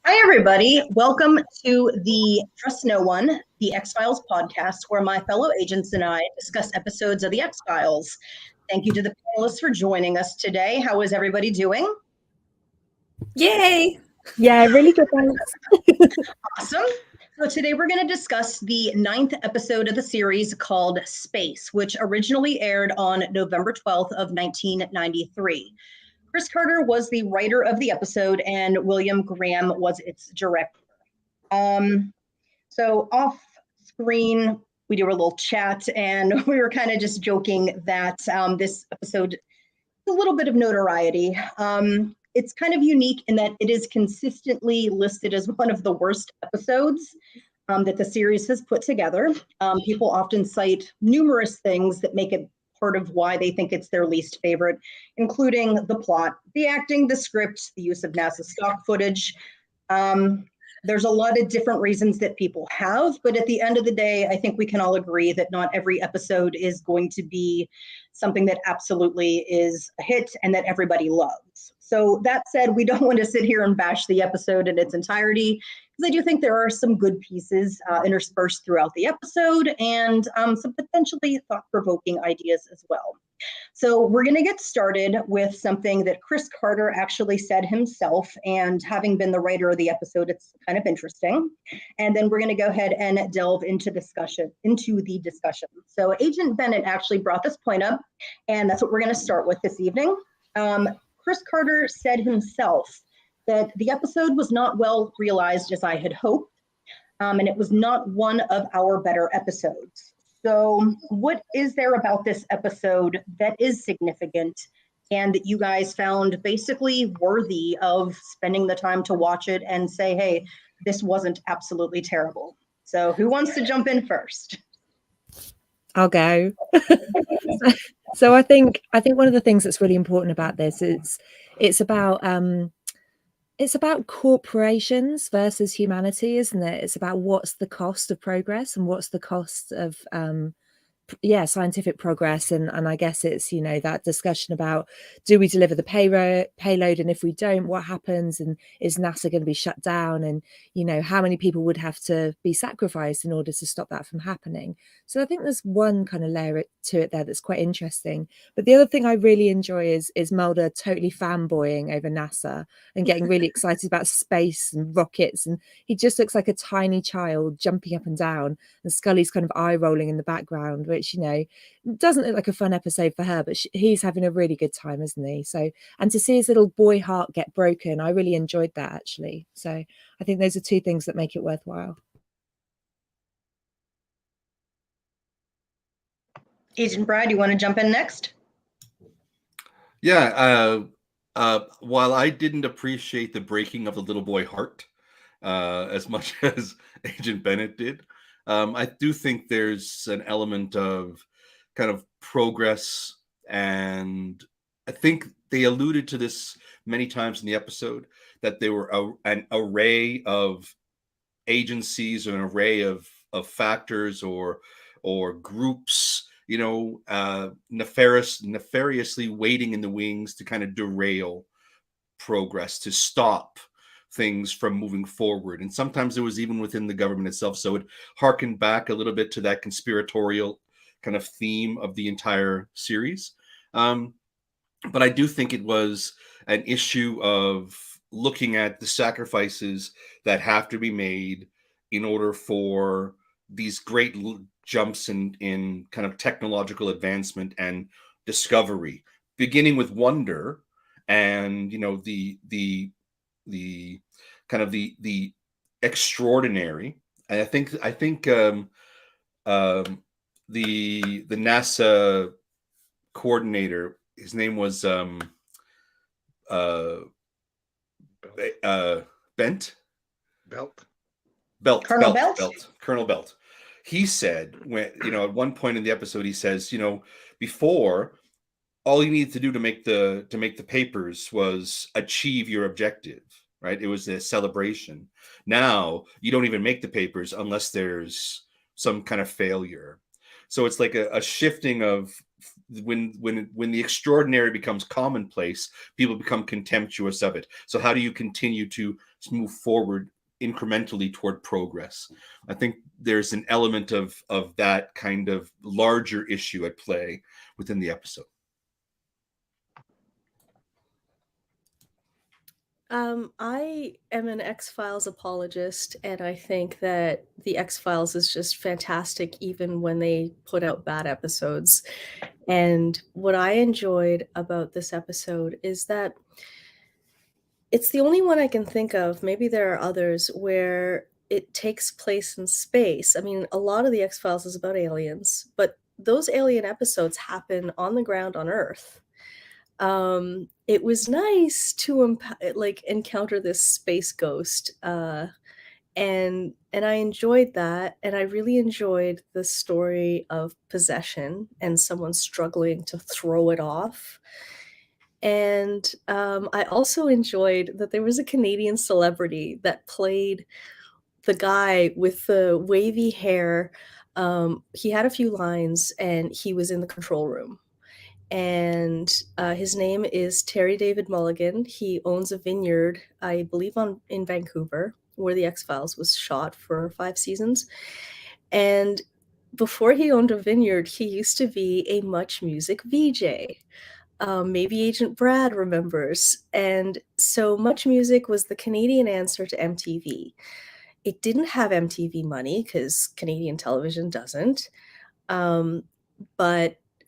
Hi, everybody. Welcome to the Trust No One, the X-Files podcast, where my fellow agents and I discuss episodes of the X-Files. Thank you to the panelists for joining us today. How is everybody doing? Yay! Yeah, really good, thanks. Awesome. So today we're going to discuss the 9th episode of the series called Space, which originally aired on November 12th of 1993. Chris Carter was the writer of the episode, and William Graham was its director. So off screen, we do a little chat, and we were kind of just joking that this episode is a little bit of notoriety. It's kind of unique in that it is consistently listed as one of the worst episodes that the series has put together. People often cite numerous things that make it part of why they think it's their least favorite, including the plot, the acting, the script, the use of NASA stock footage. There's a lot of different reasons that people have, but at the end of the day, I think we can all agree that not every episode is going to be something that absolutely is a hit and that everybody loves. So that said, we don't want to sit here and bash the episode in its entirety, because I do think there are some good pieces interspersed throughout the episode and some potentially thought-provoking ideas as well. So we're going to get started with something that Chris Carter actually said himself, and having been the writer of the episode, it's kind of interesting. And then we're going to go ahead and delve into the discussion. So Agent Bennett actually brought this point up, and that's what we're going to start with this evening. Chris Carter said himself that the episode was not well realized as I had hoped, and it was not one of our better episodes. So what is there about this episode that is significant and that you guys found basically worthy of spending the time to watch it and say, hey, this wasn't absolutely terrible? So who wants to jump in first? I'll go. So I think one of the things that's really important about this is it's about corporations versus humanity, isn't it? It's about what's the cost of progress and what's the cost of scientific progress, and I guess it's that discussion about, do we deliver the payload, and if we don't, what happens, and is NASA going to be shut down, and how many people would have to be sacrificed in order to stop that from happening. So I think there's one kind of layer to it there that's quite interesting. But the other thing I really enjoy is Mulder totally fanboying over NASA and getting really excited about space and rockets, and he just looks like a tiny child jumping up and down, and Scully's kind of eye rolling in the background, which doesn't look like a fun episode for her, but he's having a really good time, isn't he? So, and to see his little boy heart get broken, I really enjoyed that, actually. So I think those are two things that make it worthwhile. Agent Brad, you want to jump in next? Yeah. While I didn't appreciate the breaking of the little boy heart as much as Agent Bennett did, I do think there's an element of kind of progress, and I think they alluded to this many times in the episode, that there were an array of agencies or an array of factors or groups, nefariously waiting in the wings to kind of derail progress, to stop things from moving forward. And sometimes it was even within the government itself. So it harkened back a little bit to that conspiratorial kind of theme of the entire series. But I do think it was an issue of looking at the sacrifices that have to be made in order for these great jumps in kind of technological advancement and discovery, beginning with wonder and the kind of the extraordinary. And I think the NASA coordinator, his name was Colonel Belt. He said, when at one point in the episode, he says, before, all you needed to do to make the papers was achieve your objective, right? It was a celebration. Now you don't even make the papers unless there's some kind of failure. So it's like a shifting of when the extraordinary becomes commonplace, people become contemptuous of it. So how do you continue to move forward incrementally toward progress? I think there's an element of that kind of larger issue at play within the episode. I am an X-Files apologist, and I think that the X-Files is just fantastic even when they put out bad episodes. And what I enjoyed about this episode is that it's the only one I can think of, maybe there are others, where it takes place in space. I mean, a lot of the X-Files is about aliens, but those alien episodes happen on the ground on Earth. It was nice to encounter this space ghost, and I enjoyed that, and I really enjoyed the story of possession and someone struggling to throw it off. And I also enjoyed that there was a Canadian celebrity that played the guy with the wavy hair. He had a few lines, and he was in the control room. And his name is Terry David Mulligan. He owns a vineyard, I believe, in Vancouver, where the X-Files was shot for 5 seasons. And before he owned a vineyard, he used to be a Much Music VJ. Maybe Agent Brad remembers. And so Much Music was the Canadian answer to MTV. It didn't have MTV money because Canadian television doesn't.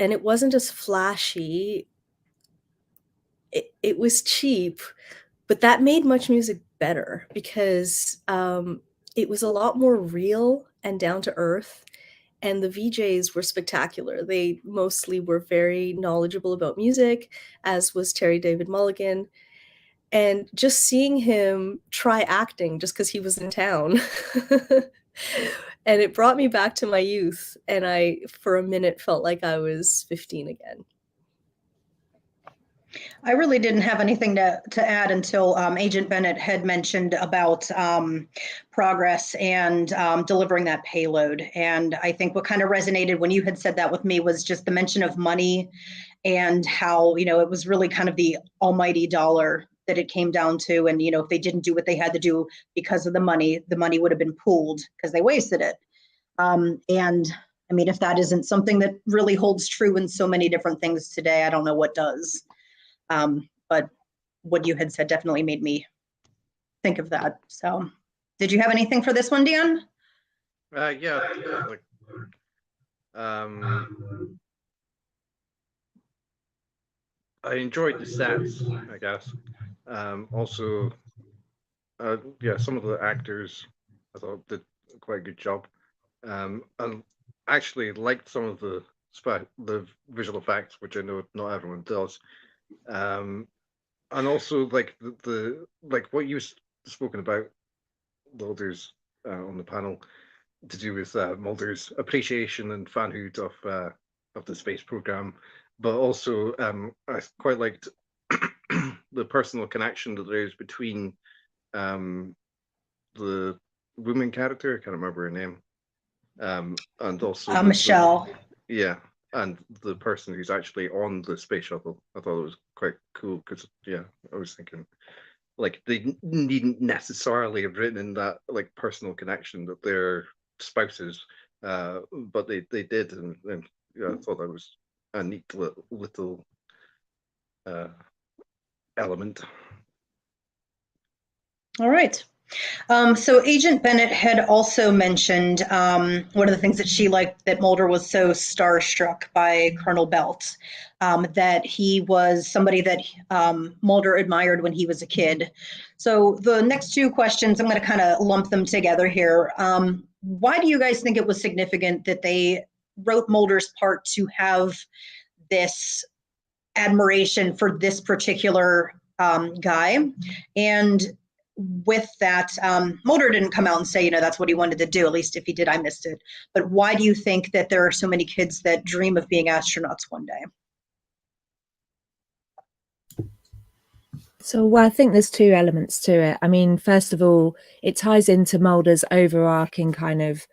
And it wasn't as flashy. It was cheap, but that made Much Music better because it was a lot more real and down to earth. And the VJs were spectacular. They mostly were very knowledgeable about music, as was Terry David Mulligan. And just seeing him try acting just because he was in town. And it brought me back to my youth. And I, for a minute, felt like I was 15 again. I really didn't have anything to add until Agent Bennett had mentioned about progress and delivering that payload. And I think what kind of resonated when you had said that with me was just the mention of money and how, it was really kind of the almighty dollar that it came down to. And, if they didn't do what they had to do because of the money would have been pooled because they wasted it. And I mean, if that isn't something that really holds true in so many different things today, I don't know what does. But what you had said definitely made me think of that. So did you have anything for this one, Dan? Yeah. I enjoyed the sets, I guess. Also, some of the actors I thought did quite a good job. And actually liked some of the visual effects, which I know not everyone does. And also like the what you spoken about, Mulder's on the panel, to do with Mulder's appreciation and fanhood of the space program, but also I quite liked the personal connection that there is between the woman character, I can't remember her name, and also Michelle. And the person who's actually on the space shuttle. I thought it was quite cool because I was thinking like they needn't necessarily have written in that like personal connection that they're spouses, but they did, and I thought that was a neat little element. All right. So Agent Bennett had also mentioned one of the things that she liked, that Mulder was so starstruck by Colonel Belt, that he was somebody that Mulder admired when he was a kid. So the next 2 questions, I'm going to kind of lump them together here. Why do you guys think it was significant that they wrote Mulder's part to have this admiration for this particular guy? And with that, Mulder didn't come out and say, that's what he wanted to do. At least if he did, I missed it. But why do you think that there are so many kids that dream of being astronauts one day? So I think there's 2 elements to it. I mean, first of all, it ties into Mulder's overarching kind of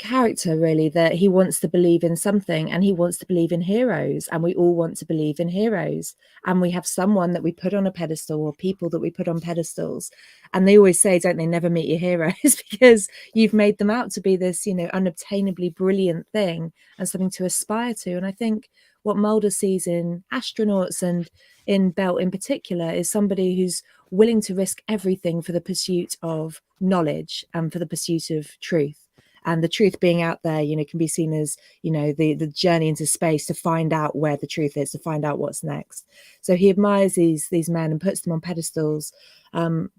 character, really, that he wants to believe in something, and he wants to believe in heroes, and we all want to believe in heroes, and we have someone that we put on a pedestal, or people that we put on pedestals, and they always say, don't they, never meet your heroes, because you've made them out to be this, you know, unobtainably brilliant thing and something to aspire to. And I think what Mulder sees in astronauts and in Belt in particular is somebody who's willing to risk everything for the pursuit of knowledge and for the pursuit of truth. And the truth being out there, you know, can be seen as, you know, the journey into space to find out where the truth is, to find out what's next. So he admires these men and puts them on pedestals,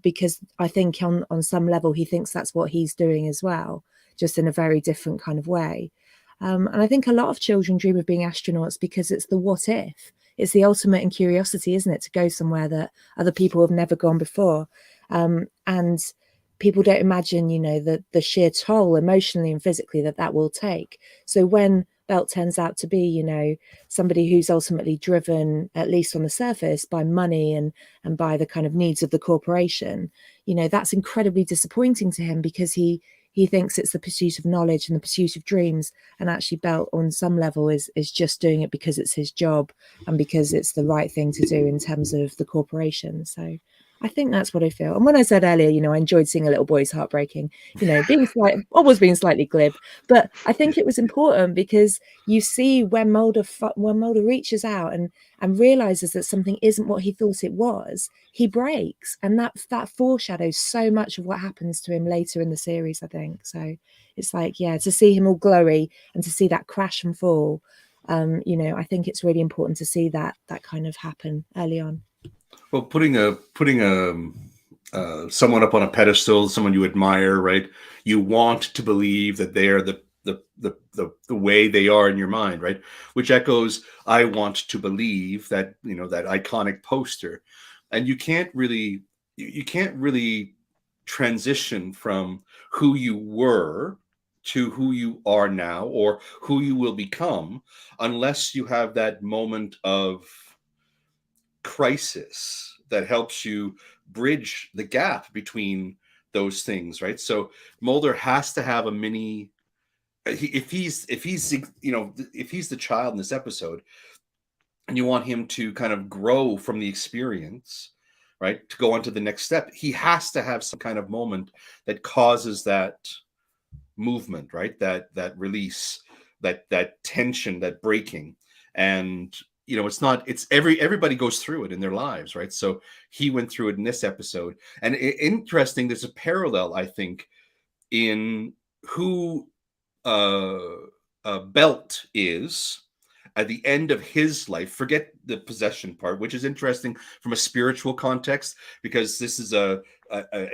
because I think on some level he thinks that's what he's doing as well, just in a very different kind of way. And I think a lot of children dream of being astronauts because it's the what if. It's the ultimate in curiosity, isn't it? To go somewhere that other people have never gone before. And people don't imagine, you know, the sheer toll emotionally and physically that will take. So when Belt turns out to be, you know, somebody who's ultimately driven, at least on the surface, by money and by the kind of needs of the corporation, you know, that's incredibly disappointing to him, because he thinks it's the pursuit of knowledge and the pursuit of dreams, and actually Belt on some level is just doing it because it's his job and because it's the right thing to do in terms of the corporation. So I think that's what I feel. And when I said earlier, you know, I enjoyed seeing a little boy's heartbreaking, you know, always being slightly glib, but I think it was important because you see when Mulder reaches out and realizes that something isn't what he thought it was, he breaks, and that foreshadows so much of what happens to him later in the series, I think. So it's like, yeah, to see him all glowy and to see that crash and fall, you know, I think it's really important to see that kind of happen early on. Well, putting someone up on a pedestal, someone you admire, right? You want to believe that they are the way they are in your mind, right? Which echoes, I want to believe that, you know, that iconic poster. And you can't really transition from who you were to who you are now, or who you will become, unless you have that moment of crisis that helps you bridge the gap between those things, right? So Mulder has to have a mini. If he's you know, if he's the child in this episode, and you want him to kind of grow from the experience, right, to go on to the next step, he has to have some kind of moment that causes that movement, right? That release, that tension, that breaking. And you know, it's everybody goes through it in their lives, right? So he went through it in this episode. And interesting, there's a parallel, I think, in who Belt is at the end of his life. Forget the possession part, which is interesting from a spiritual context, because this is an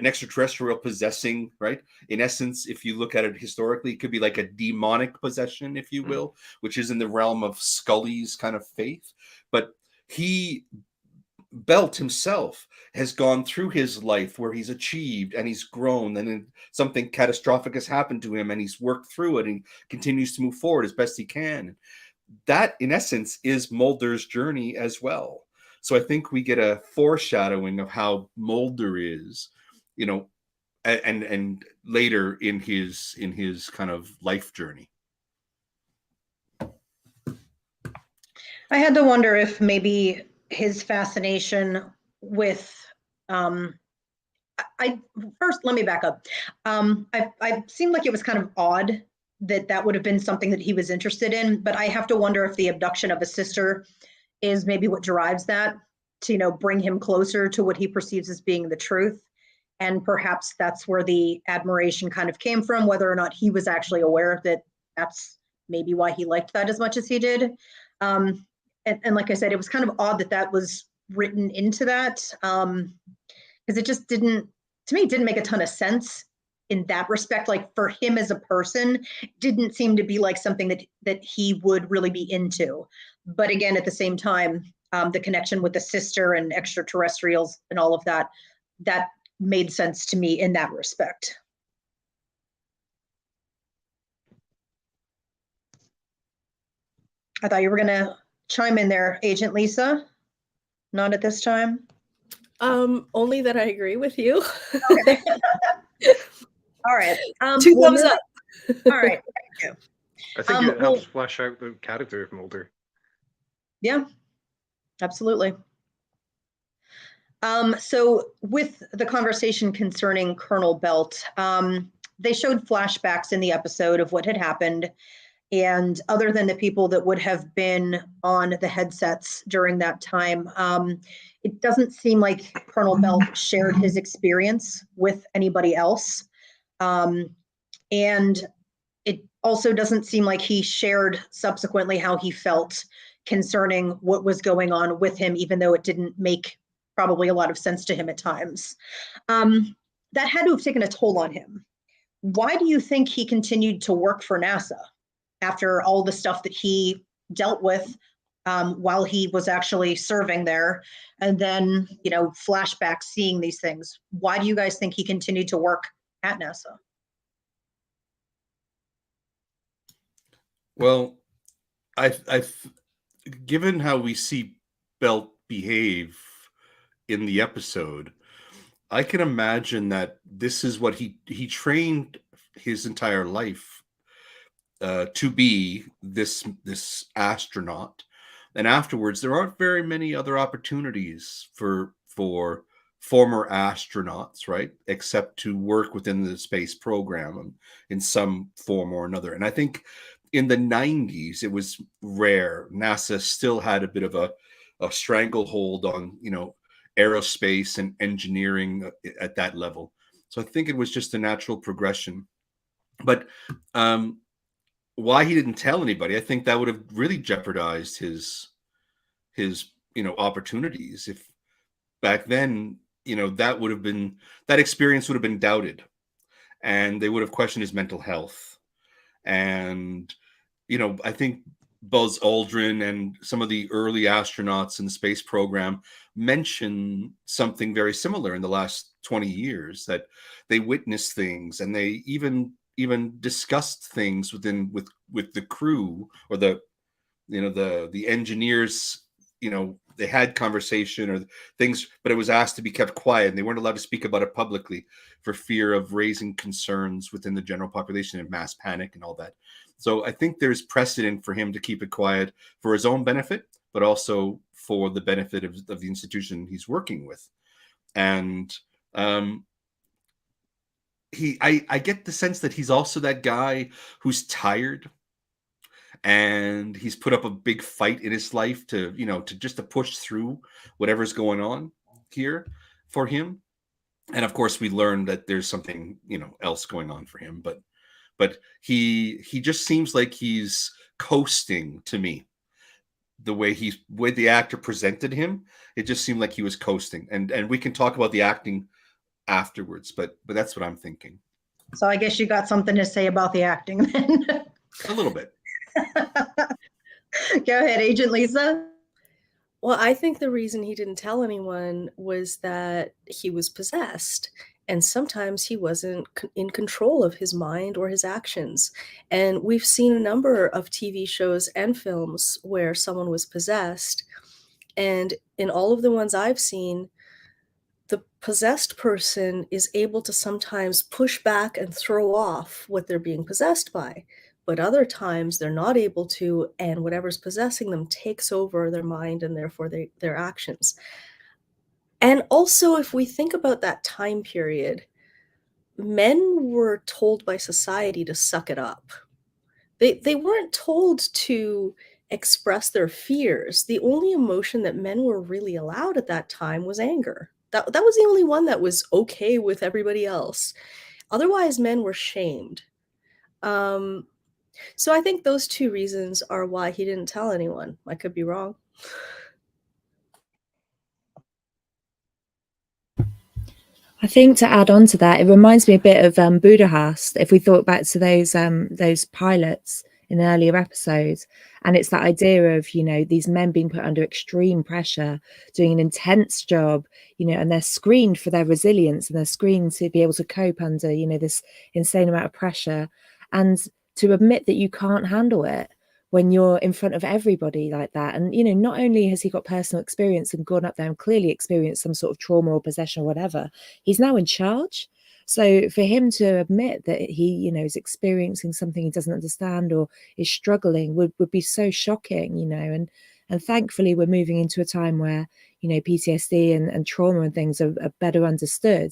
extraterrestrial possessing, right? In essence, if you look at it historically, it could be like a demonic possession, if you will, which is in the realm of Scully's kind of faith. But Belt himself has gone through his life where he's achieved and he's grown, and then something catastrophic has happened to him, and he's worked through it and continues to move forward as best he can. That, in essence, is Mulder's journey as well. So I think we get a foreshadowing of how Mulder is, you know, and later in his kind of life journey. I had to wonder if maybe his fascination with first, let me back up. I seemed like it was kind of odd that would have been something that he was interested in, but I have to wonder if the abduction of a sister is maybe what drives that, to, you know, bring him closer to what he perceives as being the truth. And perhaps that's where the admiration kind of came from, whether or not he was actually aware that that's maybe why he liked that as much as he did. And like I said, it was kind of odd that was written into that, because it just didn't, to me, it didn't make a ton of sense in that respect. Like, for him as a person, didn't seem to be like something that he would really be into. But again, at the same time, the connection with the sister and extraterrestrials and all of that made sense to me in that respect. I thought you were going to chime in there, Agent Lisa. Not at this time. Only that I agree with you. Okay. All right. Two thumbs up. All right. I think it well, helps flesh out the character of Mulder. Yeah, absolutely. So with the conversation concerning Colonel Belt, they showed flashbacks in the episode of what had happened. And other than the people that would have been on the headsets during that time, it doesn't seem like Colonel Belt shared his experience with anybody else. And it also doesn't seem like he shared subsequently how he felt concerning what was going on with him, even though it didn't make probably a lot of sense to him at times. That had to have taken a toll on him. Why do you think he continued to work for NASA after all the stuff that he dealt with while he was actually serving there? And then, flashbacks, seeing these things. Why do you guys think he continued to work at NASA? Well, I've given how we see Belt behave in the episode, I can imagine that this is what he trained his entire life to be this astronaut, and afterwards there aren't very many other opportunities for former astronauts, right, except to work within the space program in some form or another. And I think in the 90s it was rare. NASA still had a bit of a stranglehold on aerospace and engineering at that level. So I think it was just a natural progression. But why he didn't tell anybody, I think that would have really jeopardized his opportunities. If back then, that experience would have been doubted, and they would have questioned his mental health. And I think Buzz Aldrin and some of the early astronauts in the space program mention something very similar in the last 20 years, that they witnessed things, and they even discussed things with the crew, or the engineers. They had conversation or things, but it was asked to be kept quiet, and they weren't allowed to speak about it publicly for fear of raising concerns within the general population and mass panic and all that. So I think there's precedent for him to keep it quiet for his own benefit, but also for the benefit of the institution he's working with. And I get the sense that he's also that guy who's tired, and he's put up a big fight in his life to push through whatever's going on here for him. And of course we learned that there's something else going on for him, but he just seems like he's coasting to me. The way the actor presented him, it just seemed like he was coasting. And we can talk about the acting afterwards, but that's what I'm thinking. So I guess you got something to say about the acting then. A little bit. Go ahead, Agent Lisa. Well, I think the reason he didn't tell anyone was that he was possessed, and sometimes he wasn't in control of his mind or his actions. And we've seen a number of TV shows and films where someone was possessed, and in all of the ones I've seen, the possessed person is able to sometimes push back and throw off what they're being possessed by. But other times they're not able to, and whatever's possessing them takes over their mind and therefore their actions. And also, if we think about that time period, men were told by society to suck it up. They weren't told to express their fears. The only emotion that men were really allowed at that time was anger. That was the only one that was okay with everybody else. Otherwise, men were shamed. So I think those two reasons are why he didn't tell anyone. I could be wrong. I think to add on to that, it reminds me a bit of Budapest. If we thought back to those pilots in earlier episodes, and it's that idea of these men being put under extreme pressure, doing an intense job, and they're screened for their resilience, and they're screened to be able to cope under this insane amount of pressure, and to admit that you can't handle it when you're in front of everybody like that. And not only has he got personal experience and gone up there and clearly experienced some sort of trauma or possession or whatever, he's now in charge. So for him to admit that he, you know, is experiencing something he doesn't understand or is struggling would be so shocking, you know, and thankfully we're moving into a time where, you know, PTSD and trauma and things are better understood.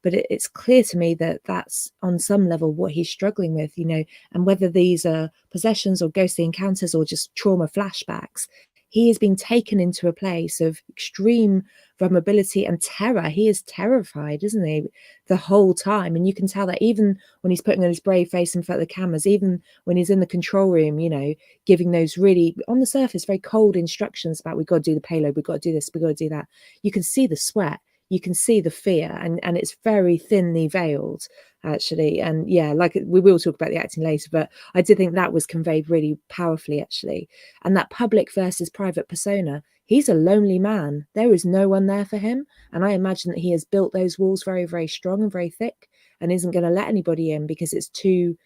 But it's clear to me that that's on some level what he's struggling with, you know, and whether these are possessions or ghostly encounters or just trauma flashbacks, he has been taken into a place of extreme vulnerability and terror. He is terrified, isn't he, the whole time? And you can tell that even when he's putting on his brave face in front of the cameras, even when he's in the control room, you know, giving those really, on the surface, very cold instructions about we've got to do the payload, we've got to do this, we've got to do that. You can see the sweat. You can see the fear, and it's very thinly veiled, actually. And yeah, like we will talk about the acting later, but I did think that was conveyed really powerfully, actually. And that public versus private persona, he's a lonely man. There is no one there for him. And I imagine that he has built those walls very, very strong and very thick and isn't going to let anybody in because it's too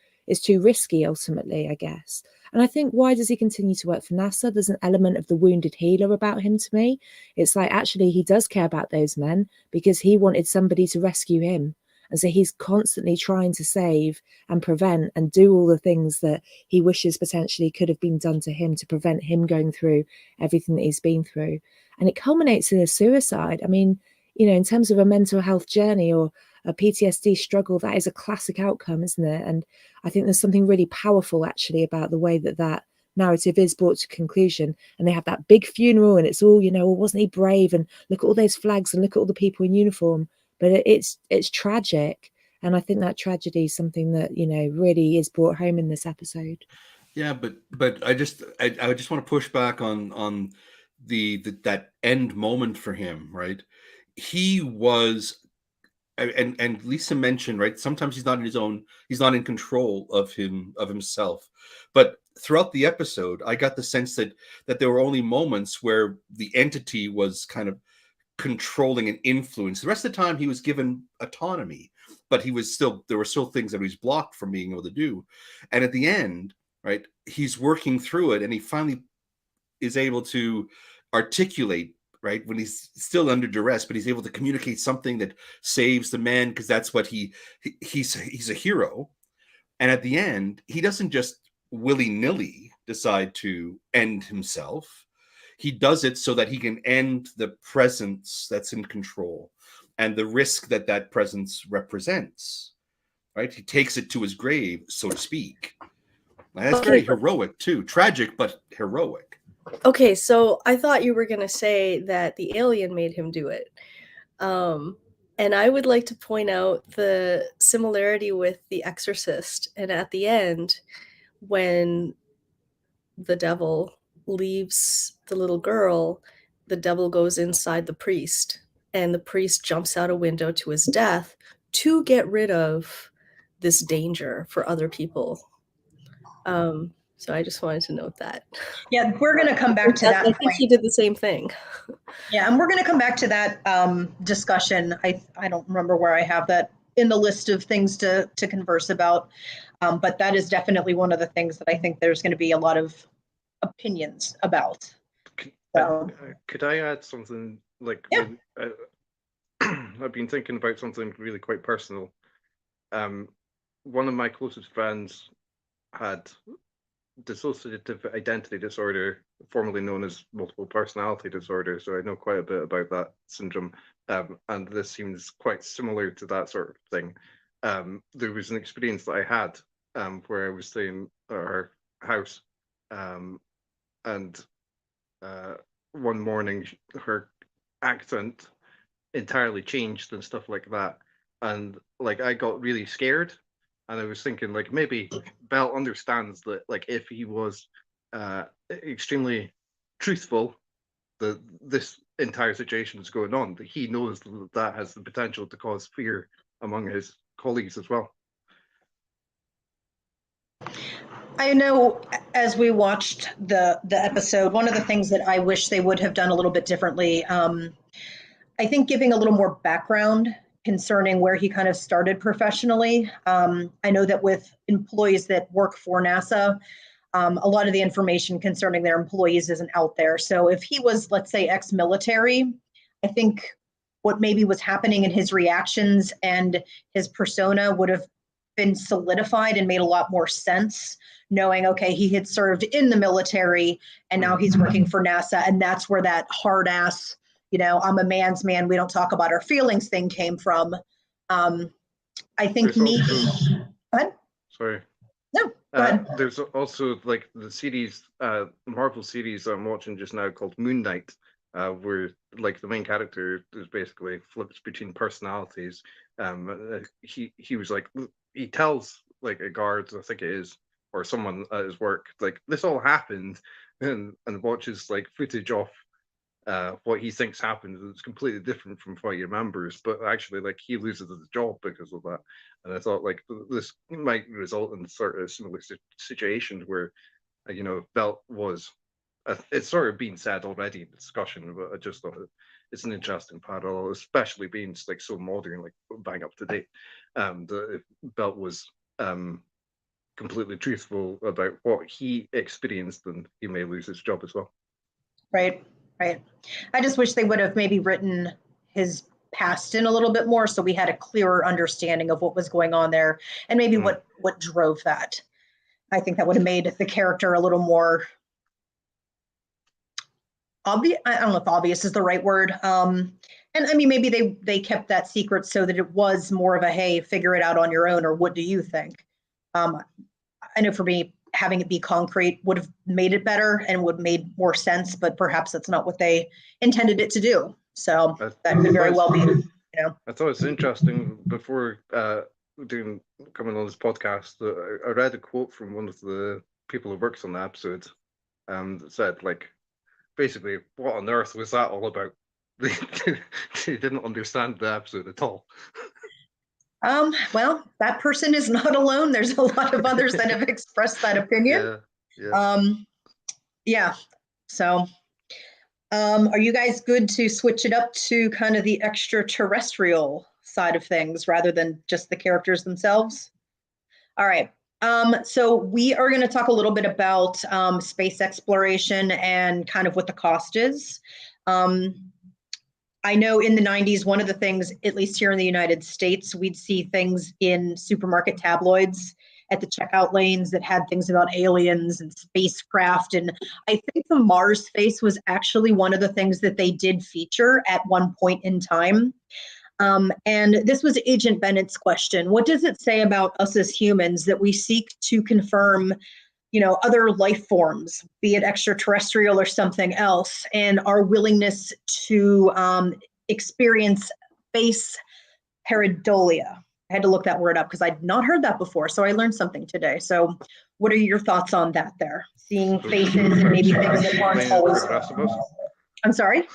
risky, ultimately, I guess. And I think, why does he continue to work for NASA? There's an element of the wounded healer about him to me. It's like, actually, he does care about those men because he wanted somebody to rescue him. And so he's constantly trying to save and prevent and do all the things that he wishes potentially could have been done to him to prevent him going through everything that he's been through. And it culminates in a suicide. I mean, you know, in terms of a mental health journey or a PTSD struggle, that is a classic outcome, isn't it? And I think there's something really powerful, actually, about the way that that narrative is brought to conclusion. And they have that big funeral and it's all, you know, well, wasn't he brave? And look at all those flags and look at all the people in uniform. But it's tragic. And I think that tragedy is something that, you know, really is brought home in this episode. Yeah, but I just want to push back on the that end moment for him, right? He was, and Lisa mentioned, right, sometimes he's not in his own, he's not in control of himself. But throughout the episode, I got the sense that there were only moments where the entity was kind of controlling and influence. The rest of the time he was given autonomy, but there were still things that he was blocked from being able to do. And at the end, right, he's working through it and he finally is able to articulate, right, when he's still under duress, but he's able to communicate something that saves the man, because that's what he's a hero. And at the end, he doesn't just willy-nilly decide to end himself. He does it so that he can end the presence that's in control and the risk that that presence represents, right? He takes it to his grave, so to speak. And that's very heroic too. Tragic, but heroic. Okay, so I thought you were going to say that the alien made him do it. And I would like to point out the similarity with The Exorcist. And at the end, when the devil leaves the little girl, the devil goes inside the priest, and the priest jumps out a window to his death to get rid of this danger for other people. So I just wanted to note that. Yeah, we're going to come back to that. I think he did the same thing. Yeah, and we're going to come back to that discussion. I don't remember where I have that in the list of things to converse about, but that is definitely one of the things that I think there's going to be a lot of opinions about. Could I add something? Like, yeah. I've been thinking about something really quite personal. One of my closest friends had dissociative identity disorder, formerly known as multiple personality disorder, so I know quite a bit about that syndrome, and this seems quite similar to that sort of thing. There was an experience that I had where I was staying at her house, and one morning her accent entirely changed and stuff like that, and like I got really scared. And I was thinking, like, maybe Bell understands that, like, if he was extremely truthful, that this entire situation is going on, that he knows that that has the potential to cause fear among his colleagues as well. I know as we watched the episode, one of the things that I wish they would have done a little bit differently, I think giving a little more background concerning where he kind of started professionally. I know that with employees that work for NASA, a lot of the information concerning their employees isn't out there. So if he was, let's say, ex-military, I think what maybe was happening in his reactions and his persona would have been solidified and made a lot more sense, knowing, okay, he had served in the military and now he's working for NASA. And that's where that hard ass, I'm a man's man, we don't talk about our feelings thing came from. I think There's maybe. also- Go ahead. Sorry. No, go ahead. There's also like the series, Marvel series I'm watching just now called Moon Knight, where like the main character is basically flips between personalities. He was like, he tells like a guard, I think it is, or someone at his work, like this all happened, and watches like footage of what he thinks happened. It's completely different from what he remembers, but actually like he loses his job because of that. And I thought like this might result in sort of similar situations where Belt was it's sort of been said already in the discussion, but I just thought it's an interesting parallel, especially being like so modern, like bang up to date. If Belt was completely truthful about what he experienced, then he may lose his job as well. Right. I just wish they would have maybe written his past in a little bit more so we had a clearer understanding of what was going on there and maybe what drove that. I think that would have made the character a little more obvious. I don't know if obvious is the right word. And I mean, maybe they kept that secret so that it was more of a, hey, figure it out on your own, or what do you think? I know for me, having it be concrete would have made it better and would have made more sense, but perhaps that's not what they intended it to do. So that could very well be, I thought it's interesting before coming on this podcast, I read a quote from one of the people who works on the episode, that said like, basically, what on earth was that all about? They didn't understand the episode at all. Well, that person is not alone. There's a lot of others that have expressed that opinion. Yeah. So, are you guys good to switch it up to kind of the extraterrestrial side of things rather than just the characters themselves? All right. So we are going to talk a little bit about space exploration and kind of what the cost is. I know in the 90s, one of the things, at least here in the United States, we'd see things in supermarket tabloids at the checkout lanes that had things about aliens and spacecraft. And I think the Mars face was actually one of the things that they did feature at one point in time. And this was Agent Bennett's question. What does it say about us as humans that we seek to confirm, other life forms, be it extraterrestrial or something else, and our willingness to experience space pareidolia? I had to look that word up because I'd not heard that before. So I learned something today. So what are your thoughts on that there? Seeing faces and maybe things that aren't always. I'm sorry?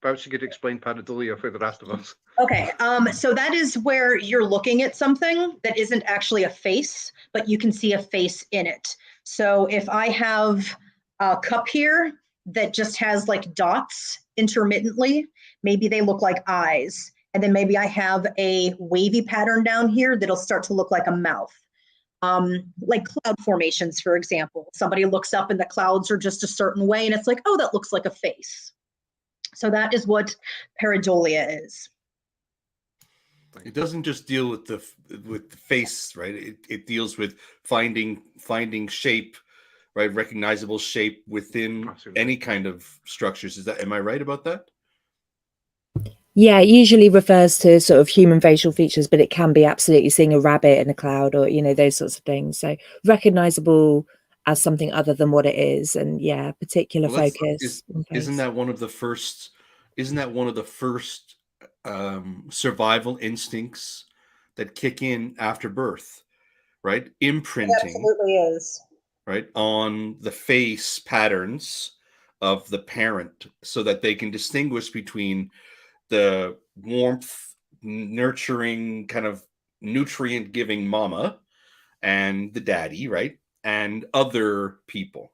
Perhaps you could explain pareidolia for the rest of us. Okay, so that is where you're looking at something that isn't actually a face, but you can see a face in it. So if I have a cup here that just has like dots intermittently, maybe they look like eyes. And then maybe I have a wavy pattern down here that'll start to look like a mouth. Like cloud formations, for example. Somebody looks up and the clouds are just a certain way and it's like, oh, that looks like a face. So that is what pareidolia is. It doesn't just deal with the face, right? It deals with finding shape, right? Recognizable shape within any kind of structures. Am I right about that? Yeah, it usually refers to sort of human facial features, but it can be absolutely seeing a rabbit in a cloud or, those sorts of things. So recognizable as something other than what it is. And yeah, particular focus. Isn't that one of the first survival instincts that kick in after birth, right? Imprinting. It absolutely is. Right, on the face patterns of the parent so that they can distinguish between the warmth, nurturing, kind of nutrient-giving mama and the daddy, right? And other people,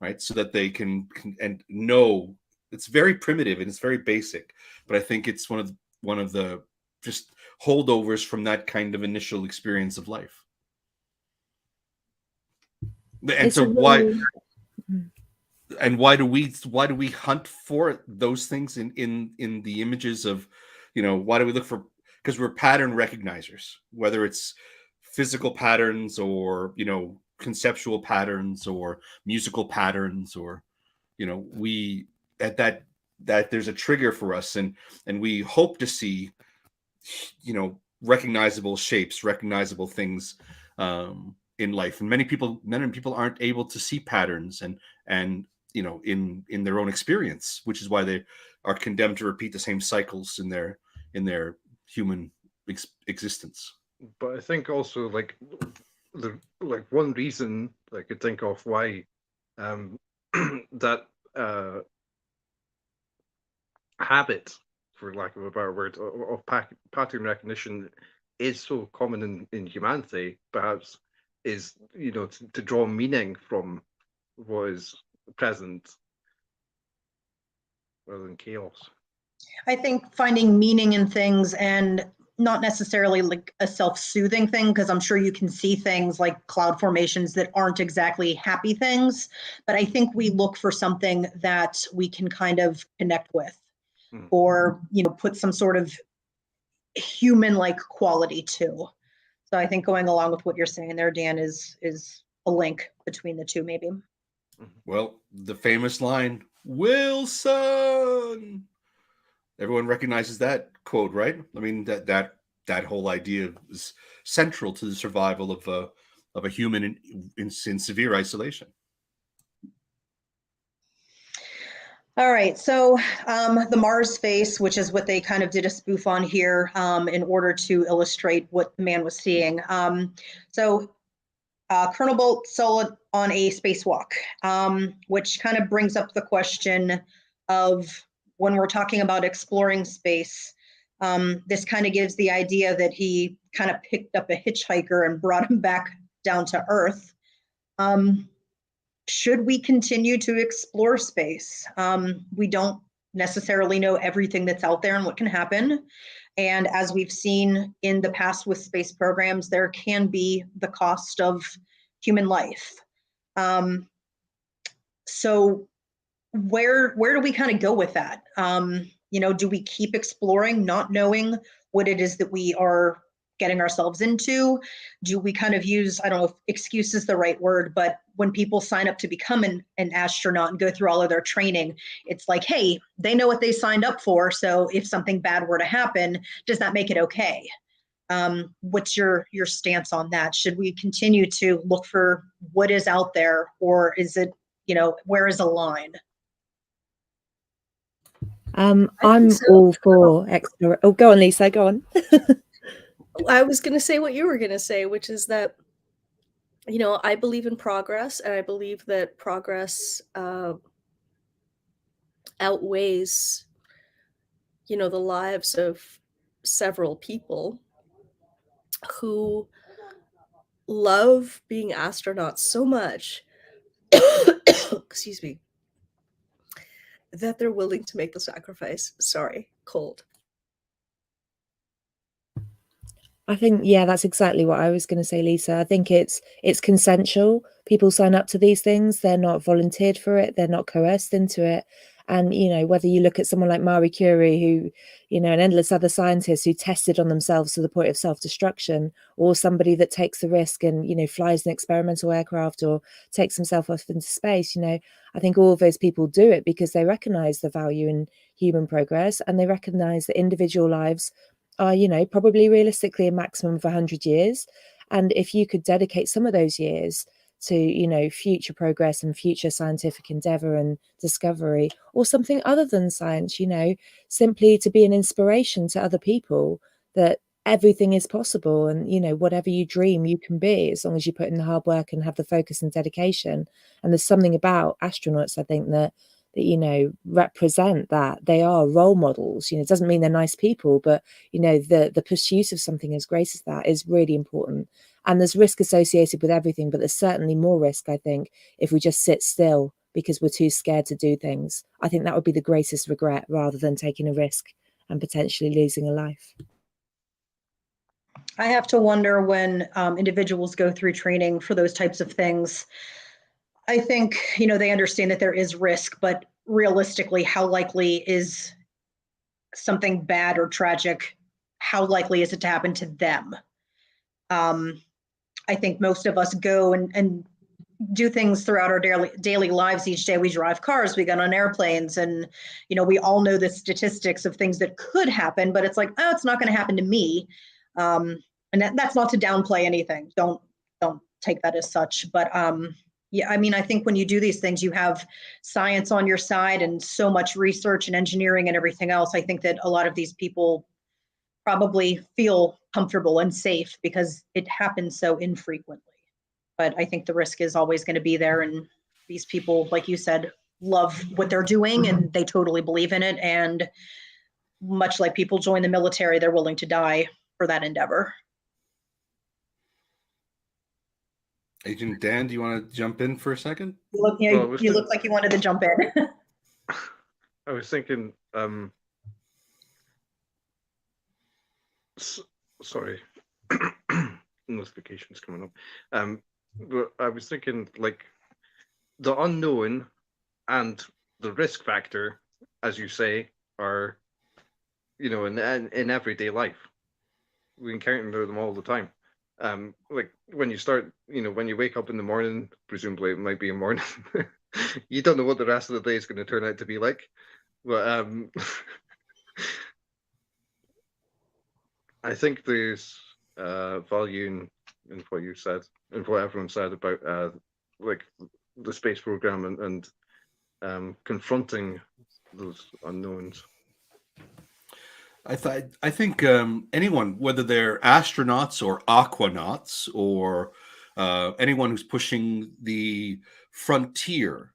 right? So that they can and know. It's very primitive and it's very basic, but I think it's one of the just holdovers from that kind of initial experience of life. And so why do we hunt for those things in the images of why do we look for, because we're pattern recognizers, whether it's physical patterns or, conceptual patterns or musical patterns, or, we at that there's a trigger for us, and we hope to see, recognizable shapes, recognizable things in life. And many people aren't able to see patterns and in their own experience, which is why they are condemned to repeat the same cycles in their human existence. But I think also one reason I could think of why that habit, for lack of a better word, of pattern recognition is so common in humanity, perhaps, is to draw meaning from what is present rather than chaos. I think finding meaning in things, and not necessarily like a self-soothing thing, because I'm sure you can see things like cloud formations that aren't exactly happy things, but I think we look for something that we can kind of connect with, or put some sort of human-like quality to. So I think going along with what you're saying there, Dan, is a link between the two, maybe. Well, the famous line, Wilson. Everyone recognizes that quote, right? I mean, that whole idea is central to the survival of a human in severe isolation. All right, so the Mars face, which is what they kind of did a spoof on here in order to illustrate what the man was seeing. So Colonel Bolt saw it on a spacewalk, which kind of brings up the question of, when we're talking about exploring space, this kind of gives the idea that he kind of picked up a hitchhiker and brought him back down to Earth. Should we continue to explore space? We don't necessarily know everything that's out there and what can happen. And as we've seen in the past with space programs, there can be the cost of human life. So where do we kind of go with that? Do we keep exploring, not knowing what it is that we are getting ourselves into? Do we kind of use, I don't know if excuse is the right word, but when people sign up to become an astronaut and go through all of their training, it's like, hey, they know what they signed up for. So if something bad were to happen, does that make it okay? What's your stance on that? Should we continue to look for what is out there, or is it, where is a line? I'm all for explore. Oh, go on, Lisa, go on. I was going to say what you were going to say, which is that, I believe in progress, and I believe that progress outweighs, the lives of several people who love being astronauts so much, excuse me, that they're willing to make the sacrifice. Sorry, cold. I think, yeah, that's exactly what I was going to say, Lisa. I think it's consensual. People sign up to these things. They're not volunteered for it. They're not coerced into it. And, whether you look at someone like Marie Curie, who, and endless other scientists who tested on themselves to the point of self-destruction, or somebody that takes the risk and, flies an experimental aircraft or takes himself off into space, I think all of those people do it because they recognize the value in human progress, and they recognize that individual lives are, probably realistically a maximum of 100 years. And if you could dedicate some of those years to, future progress and future scientific endeavor and discovery, or something other than science, simply to be an inspiration to other people that everything is possible, and, whatever you dream, you can be, as long as you put in the hard work and have the focus and dedication. And there's something about astronauts, I think, that represent that. They are role models. It doesn't mean they're nice people, but the pursuit of something as great as that is really important. And there's risk associated with everything, but there's certainly more risk, I think, if we just sit still because we're too scared to do things. I think that would be the greatest regret, rather than taking a risk and potentially losing a life. I have to wonder, when individuals go through training for those types of things, I think, they understand that there is risk, but realistically, how likely is something bad or tragic, how likely is it to happen to them? I think most of us go and do things throughout our daily lives. Each day we drive cars, we get on airplanes, and we all know the statistics of things that could happen, but it's like, oh, it's not going to happen to me. And that's not to downplay anything. Don't take that as such. But yeah, I mean, I think when you do these things, you have science on your side and so much research and engineering and everything else. I think that a lot of these people probably feel comfortable and safe because it happens so infrequently. But I think the risk is always going to be there. And these people, like you said, love what they're doing and they totally believe in it. And much like people join the military, they're willing to die for that endeavor. Agent Dan, do you want to jump in for a second? You look like you wanted to jump in. I was thinking, sorry, notifications coming up. But I was thinking, like, the unknown and the risk factor, as you say, are, in everyday life. We encounter them all the time. Like when you start, when you wake up in the morning, presumably it might be a morning, you don't know what the rest of the day is going to turn out to be like. But I think there's value in what you said and what everyone said about like the space program and confronting those unknowns. I think anyone, whether they're astronauts or aquanauts or anyone who's pushing the frontier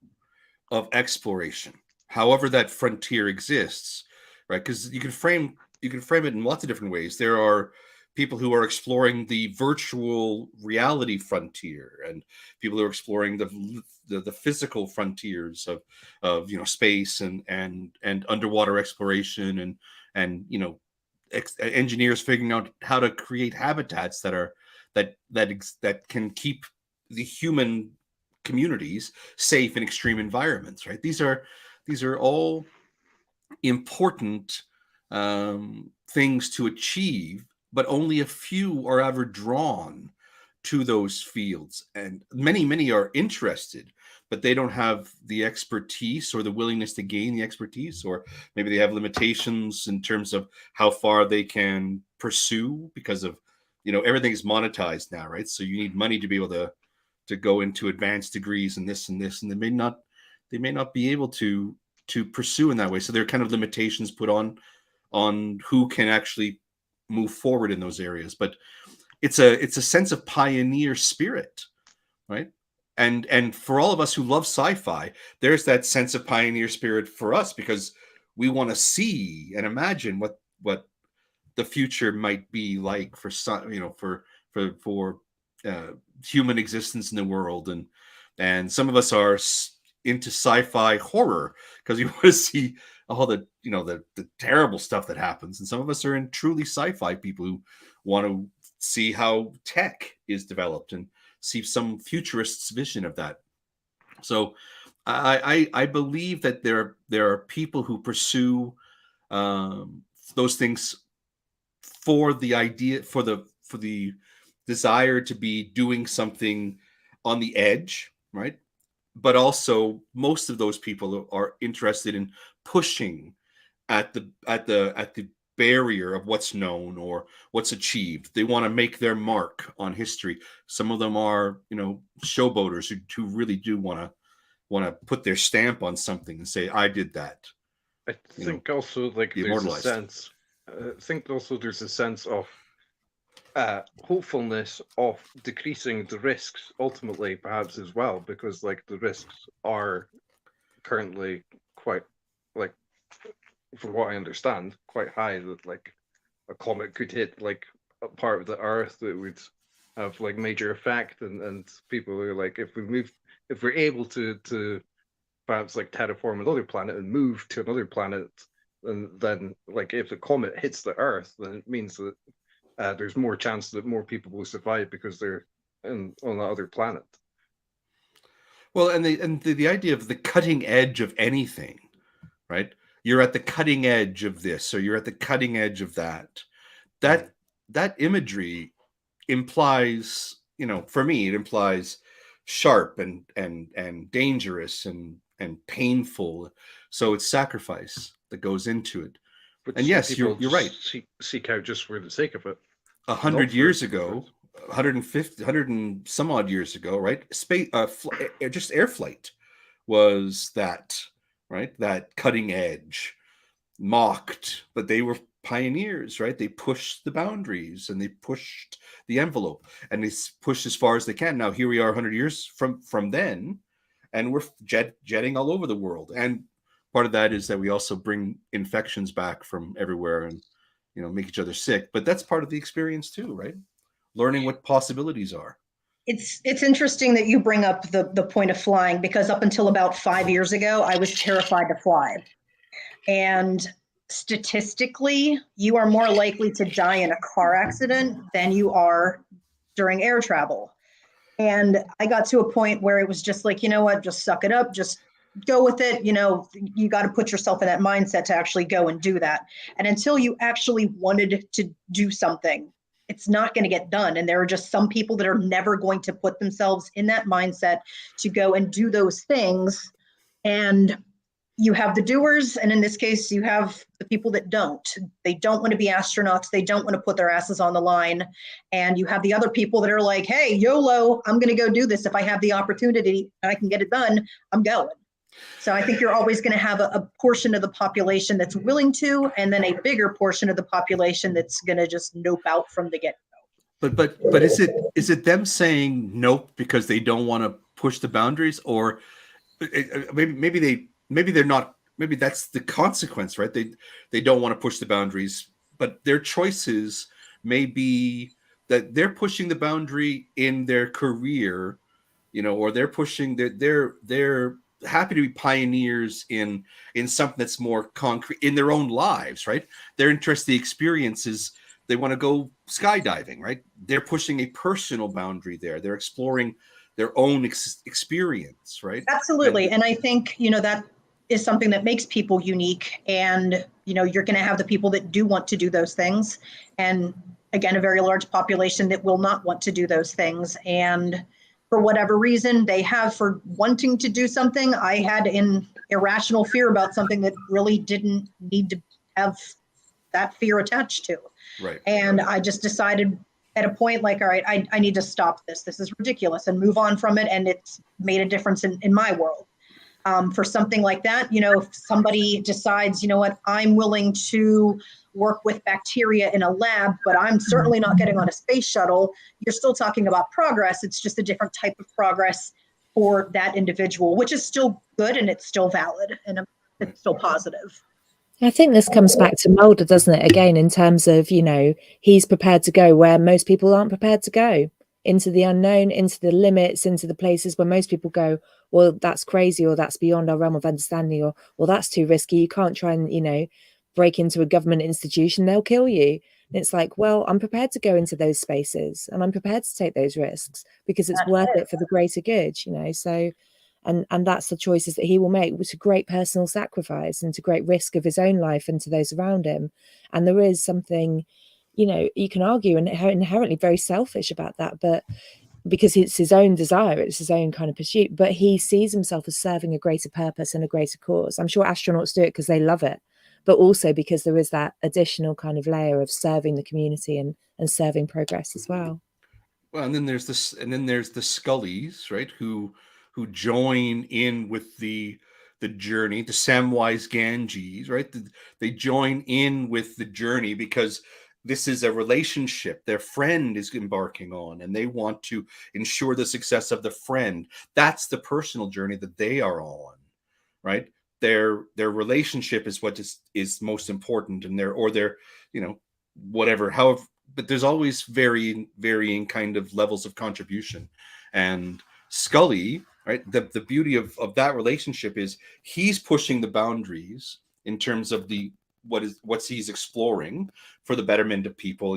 of exploration, however that frontier exists, right? Because you can frame it in lots of different ways. There are people who are exploring the virtual reality frontier, and people who are exploring the physical frontiers of space and underwater exploration and engineers figuring out how to create habitats that can keep the human communities safe in extreme environments. Right? These are all important things to achieve, but only a few are ever drawn to those fields, and many are interested, but they don't have the expertise or the willingness to gain the expertise, or maybe they have limitations in terms of how far they can pursue because of everything's monetized now, right? So you need money to be able to go into advanced degrees and this, and they may not be able to pursue in that way. So there are kind of limitations put on who can actually move forward in those areas. But it's a sense of pioneer spirit, right? And for all of us who love sci-fi, there's that sense of pioneer spirit for us because we want to see and imagine what the future might be like for human existence in the world. And some of us are into sci-fi horror because we want to see all the terrible stuff that happens, and some of us are in truly sci-fi people who want to see how tech is developed and see some futurist's vision of that. So I believe that there are people who pursue those things for the idea, for the desire to be doing something on the edge, right? But also most of those people are interested in pushing at the barrier of what's known or what's achieved. They want to make their mark on history. Some of them are, showboaters who really do want to put their stamp on something and say, I did that. I think also like there's a sense. I think also there's a sense of hopefulness of decreasing the risks ultimately, perhaps as well, because like the risks are currently quite, like, from what I understand, quite high, that like a comet could hit like a part of the Earth that would have like major effect, and people are like, if we're able to perhaps like terraform another planet and move to another planet, then like if the comet hits the Earth, then it means that there's more chance that more people will survive because they're on the other planet. Well, and the idea of the cutting edge of anything, right? you're at the cutting edge of this, or you're at the cutting edge of that. That imagery implies, for me, it implies sharp and dangerous and painful. So it's sacrifice that goes into it. Which And some yes, people you're right. seek out just for the sake of it. 100 Not years for ago, purpose. 150, 100 and some odd years ago, right? Just air flight was that, right? That cutting edge, mocked, but they were pioneers, right? They pushed the boundaries and they pushed the envelope, and they pushed as far as they can. Now here we are 100 years from then, and we're jetting all over the world. And part of that is that we also bring infections back from everywhere and make each other sick. But that's part of the experience too, right? Learning what possibilities are. It's interesting that you bring up the point of flying, because up until about 5 years ago, I was terrified to fly. And statistically, you are more likely to die in a car accident than you are during air travel. And I got to a point where it was just like, you know what, just suck it up, just go with it. You got to put yourself in that mindset to actually go and do that. And until you actually wanted to do something, it's not going to get done. And there are just some people that are never going to put themselves in that mindset to go and do those things. And you have the doers, and in this case, you have the people that don't. They don't want to be astronauts. They don't want to put their asses on the line. And you have the other people that are like, hey, YOLO, I'm going to go do this. If I have the opportunity and I can get it done, I'm going. So I think you're always going to have a portion of the population that's willing to, and then a bigger portion of the population that's going to just nope out from the get-go. But is it them saying nope because they don't want to push the boundaries, or maybe they're not, maybe that's the consequence, right? They don't want to push the boundaries, but their choices may be that they're pushing the boundary in their career, or they're pushing they're happy to be pioneers in something that's more concrete in their own lives, right? Their interest, the experiences, they want to go skydiving, right? They're pushing a personal boundary there. They're exploring their own experience, right? Absolutely. And I think, that is something that makes people unique. And, you're going to have the people that do want to do those things. And again, a very large population that will not want to do those things. And for whatever reason they have for wanting to do something, I had an irrational fear about something that really didn't need to have that fear attached to. Right. And I just decided at a point like, all right, I need to stop this. This is ridiculous, and move on from it. And it's made a difference in my world. For something like that, if somebody decides, what, I'm willing to work with bacteria in a lab, but I'm certainly not getting on a space shuttle, you're still talking about progress. It's just a different type of progress for that individual, which is still good and it's still valid and it's still positive. I think this comes back to Mulder, doesn't it? Again, in terms of, he's prepared to go where most people aren't prepared to go, into the unknown, into the limits, into the places where most people go, well, that's crazy, or that's beyond our realm of understanding, or, well, that's too risky. You can't try and, break into a government institution. They'll kill you. And it's like, well, I'm prepared to go into those spaces and I'm prepared to take those risks because it's worth it for the greater good, So, and that's the choices that he will make, which is great personal sacrifice and to great risk of his own life and to those around him. And there is something, you can argue and inherently very selfish about that, but because it's his own desire, it's his own kind of pursuit, but he sees himself as serving a greater purpose and a greater cause. I'm sure astronauts do it because they love it, but also because there is that additional kind of layer of serving the community and serving progress as well. Well, and then there's the Scullys, right, who join in with the journey, the Samwise Ganges, right? They join in with the journey because this is a relationship their friend is embarking on, and they want to ensure the success of the friend. That's the personal journey that they are on, right? Their relationship is what is most important, and their whatever, however, but there's always varying kind of levels of contribution. And Scully, right, the beauty of that relationship is he's pushing the boundaries in terms of what he's exploring for the betterment of people,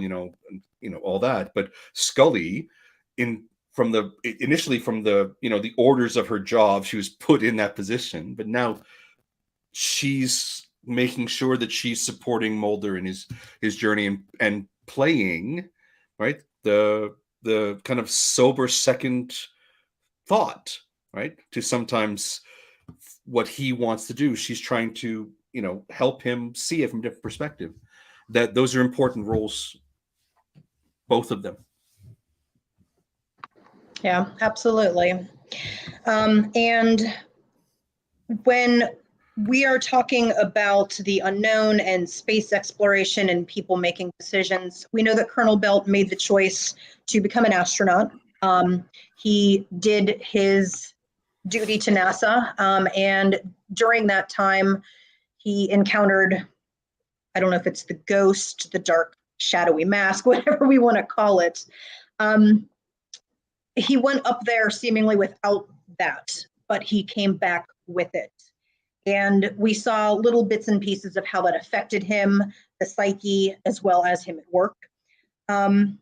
all that. But Scully, initially from the orders of her job, she was put in that position, but now she's making sure that she's supporting Mulder in his journey and playing, right, the kind of sober second thought, right, to sometimes what he wants to do. She's trying to, help him see it from a different perspective. That those are important roles, both of them. Yeah, absolutely. And when we are talking about the unknown and space exploration and people making decisions, we know that Colonel Belt made the choice to become an astronaut. He did his duty to NASA, and during that time, he encountered, I don't know if it's the ghost, the dark, shadowy mask, whatever we want to call it. He went up there seemingly without that, but he came back with it. And we saw little bits and pieces of how that affected him, the psyche, as well as him at work. Do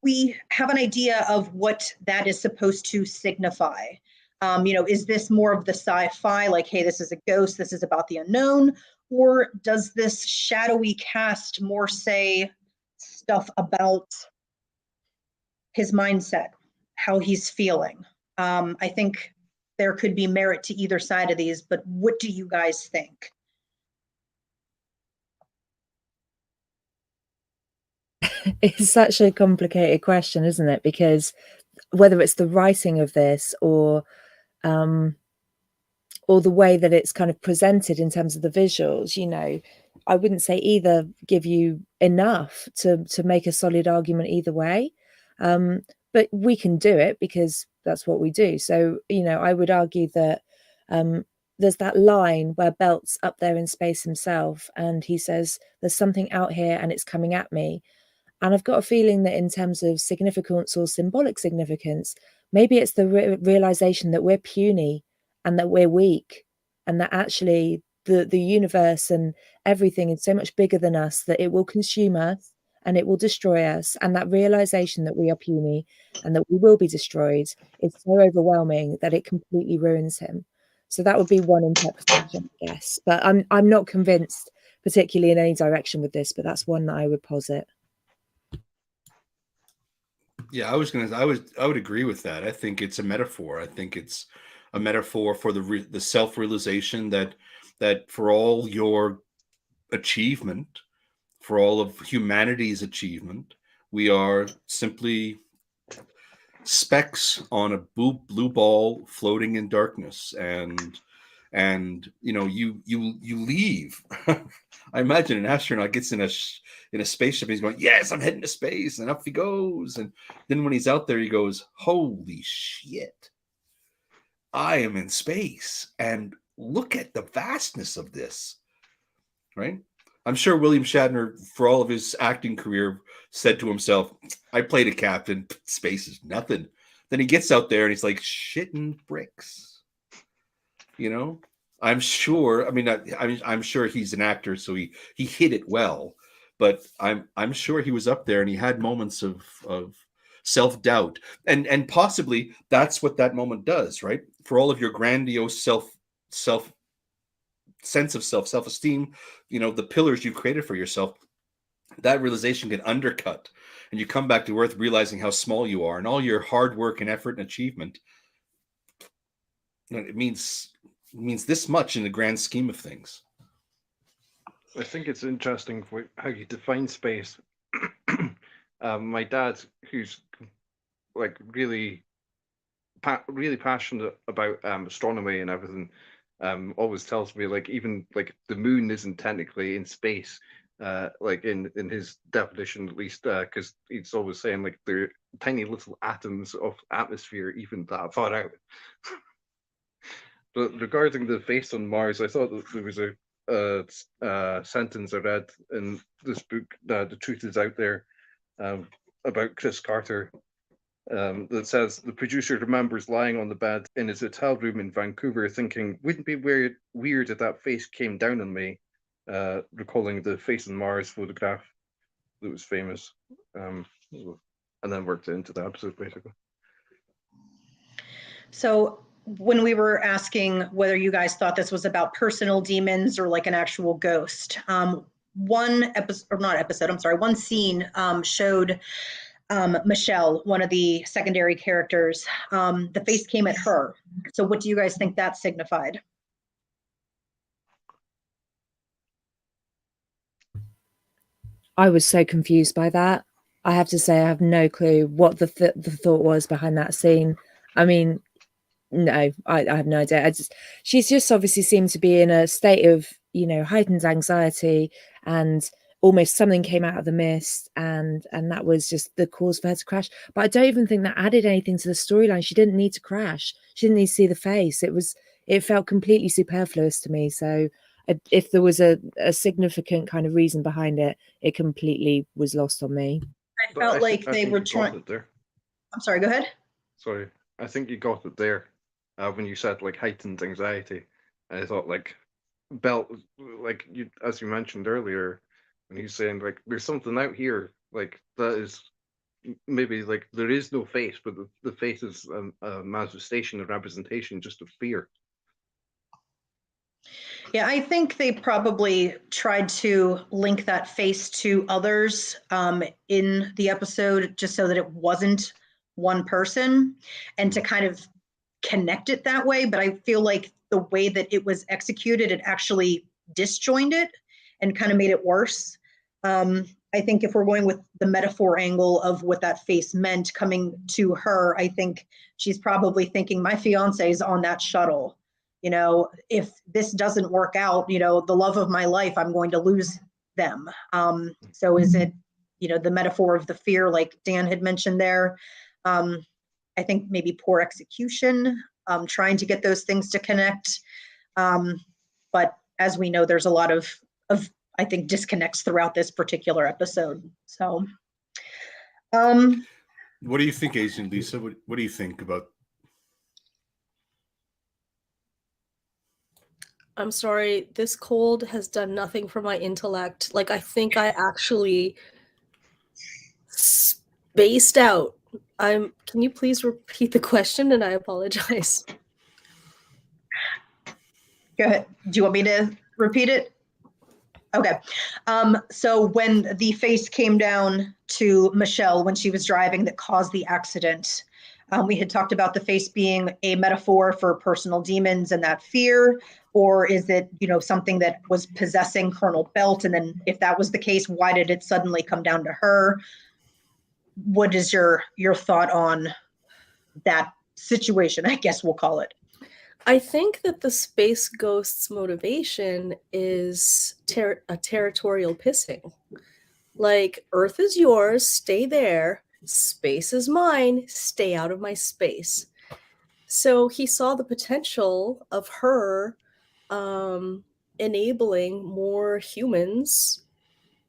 we have an idea of what that is supposed to signify? Is this more of the sci-fi, like, hey, this is a ghost, this is about the unknown, or does this shadowy cast more say stuff about his mindset, how he's feeling? I think there could be merit to either side of these, but what do you guys think? It's such a complicated question, isn't it? Because whether it's the writing of this or the way that it's kind of presented in terms of the visuals, I wouldn't say either give you enough to make a solid argument either way. But we can do it because that's what we do. So, I would argue that there's that line where Belt's up there in space himself and he says, there's something out here and it's coming at me. And I've got a feeling that in terms of significance or symbolic significance, maybe it's the realization that we're puny and that we're weak and that actually the universe and everything is so much bigger than us that it will consume us and it will destroy us. And that realization that we are puny and that we will be destroyed is so overwhelming that it completely ruins him. So that would be one interpretation, I guess. But I'm not convinced particularly in any direction with this, but that's one that I would posit. Yeah, I would agree with that. I think it's a metaphor. I think it's a metaphor for the self-realization that for all your achievement, for all of humanity's achievement, we are simply specks on a blue ball floating in darkness, and you leave. I imagine an astronaut gets in a spaceship and he's going, yes, I'm heading to space, and up he goes, and then when he's out there he goes, holy shit, I am in space, and look at the vastness of this, right? I'm sure William Shatner, for all of his acting career, said to himself, I played a captain, space is nothing. Then he gets out there and he's like, shitting bricks. I'm sure, I'm sure he's an actor, so he hit it well, but I'm sure he was up there and he had moments of self-doubt. And possibly that's what that moment does, right? For all of your grandiose sense of self-esteem, the pillars you've created for yourself, that realization can undercut, and you come back to earth realizing how small you are, and all your hard work and effort and achievement, it means this much in the grand scheme of things. I think it's interesting how you define space. My dad, who's like really passionate about astronomy and everything, always tells me, like, even like the moon isn't technically in space, like in his definition at least, because he's always saying like there are tiny little atoms of atmosphere even that far out. But regarding the face on Mars, I thought that there was a sentence I read in this book, The Truth Is Out There, about Chris Carter, that says the producer remembers lying on the bed in his hotel room in Vancouver thinking, wouldn't it be weird if that face came down on me, recalling the Face on Mars photograph that was famous, and then worked it into the episode basically. So when we were asking whether you guys thought this was about personal demons or like an actual ghost, one episode, or not episode, I'm sorry, one scene showed Michelle, one of the secondary characters, the face came at her. So what do you guys think that signified? I was so confused by that. I have to say, I have no clue what the thought was behind that scene. I mean, no, I have no idea. She's just obviously seemed to be in a state of, you know, heightened anxiety, and almost something came out of the mist, and that was just the cause for her to crash. But I don't even think that added anything to the storyline. She didn't need to crash. She didn't need to see the face. It felt completely superfluous to me. So if there was a significant kind of reason behind it, it completely was lost on me. I felt like they were trying. I'm sorry, go ahead. Sorry, I think you got it there when you said like heightened anxiety. I thought like Belt, like you, as you mentioned earlier, when he's saying like there's something out here, like that is maybe like there is no face, but the face is a manifestation, a representation just of fear. Yeah, I think they probably tried to link that face to others in the episode just so that it wasn't one person and to kind of connect it that way. But I feel like the way that it was executed, it actually disjointed and kind of made it worse. I think if we're going with the metaphor angle of what that face meant coming to her, I think she's probably thinking, my fiance is on that shuttle. You know, if this doesn't work out, you know, the love of my life, I'm going to lose them. So is it, you know, the metaphor of the fear, like Dan had mentioned there? I think maybe poor execution, trying to get those things to connect. But as we know, there's a lot of I think disconnects throughout this particular episode. So, what do you think, Agent Lisa? What do you think about? I'm sorry, this cold has done nothing for my intellect. Like, I think I actually spaced out. Can you please repeat the question? And I apologize. Go ahead. Do you want me to repeat it? Okay. So when the face came down to Michelle when she was driving that caused the accident, we had talked about the face being a metaphor for personal demons and that fear, or is it, you know, something that was possessing Colonel Belt? And then if that was the case, why did it suddenly come down to her? What is your thought on that situation, I guess we'll call it? I think that the space ghost's motivation is a territorial pissing. Like, Earth is yours, stay there. Space is mine, stay out of my space. So he saw the potential of her enabling more humans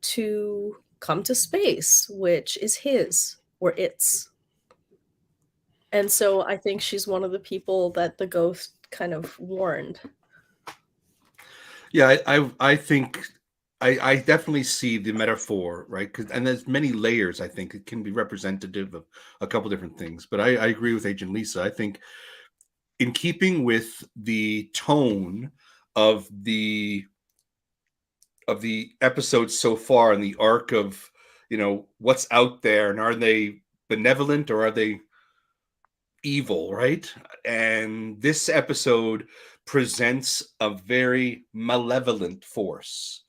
to come to space, which is his or its. And so I think she's one of the people that the ghost kind of warned. Yeah, I think I definitely see the metaphor, right? And there's many layers. I think it can be representative of a couple different things. But I agree with Agent Lisa. I think in keeping with the tone of the episodes so far and the arc of, you know, what's out there, and are they benevolent or are they evil, right? And this episode presents a very malevolent force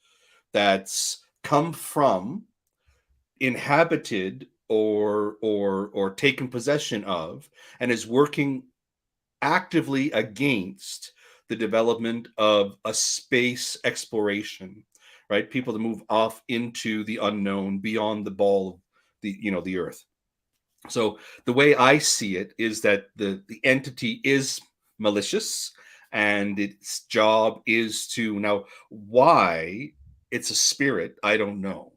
that's come from, inhabited, or taken possession of, and is working actively against the development of a space exploration, right? People to move off into the unknown beyond the ball of the Earth. So the way I see it is that the entity is malicious, and its job is to, now why it's a spirit, I don't know.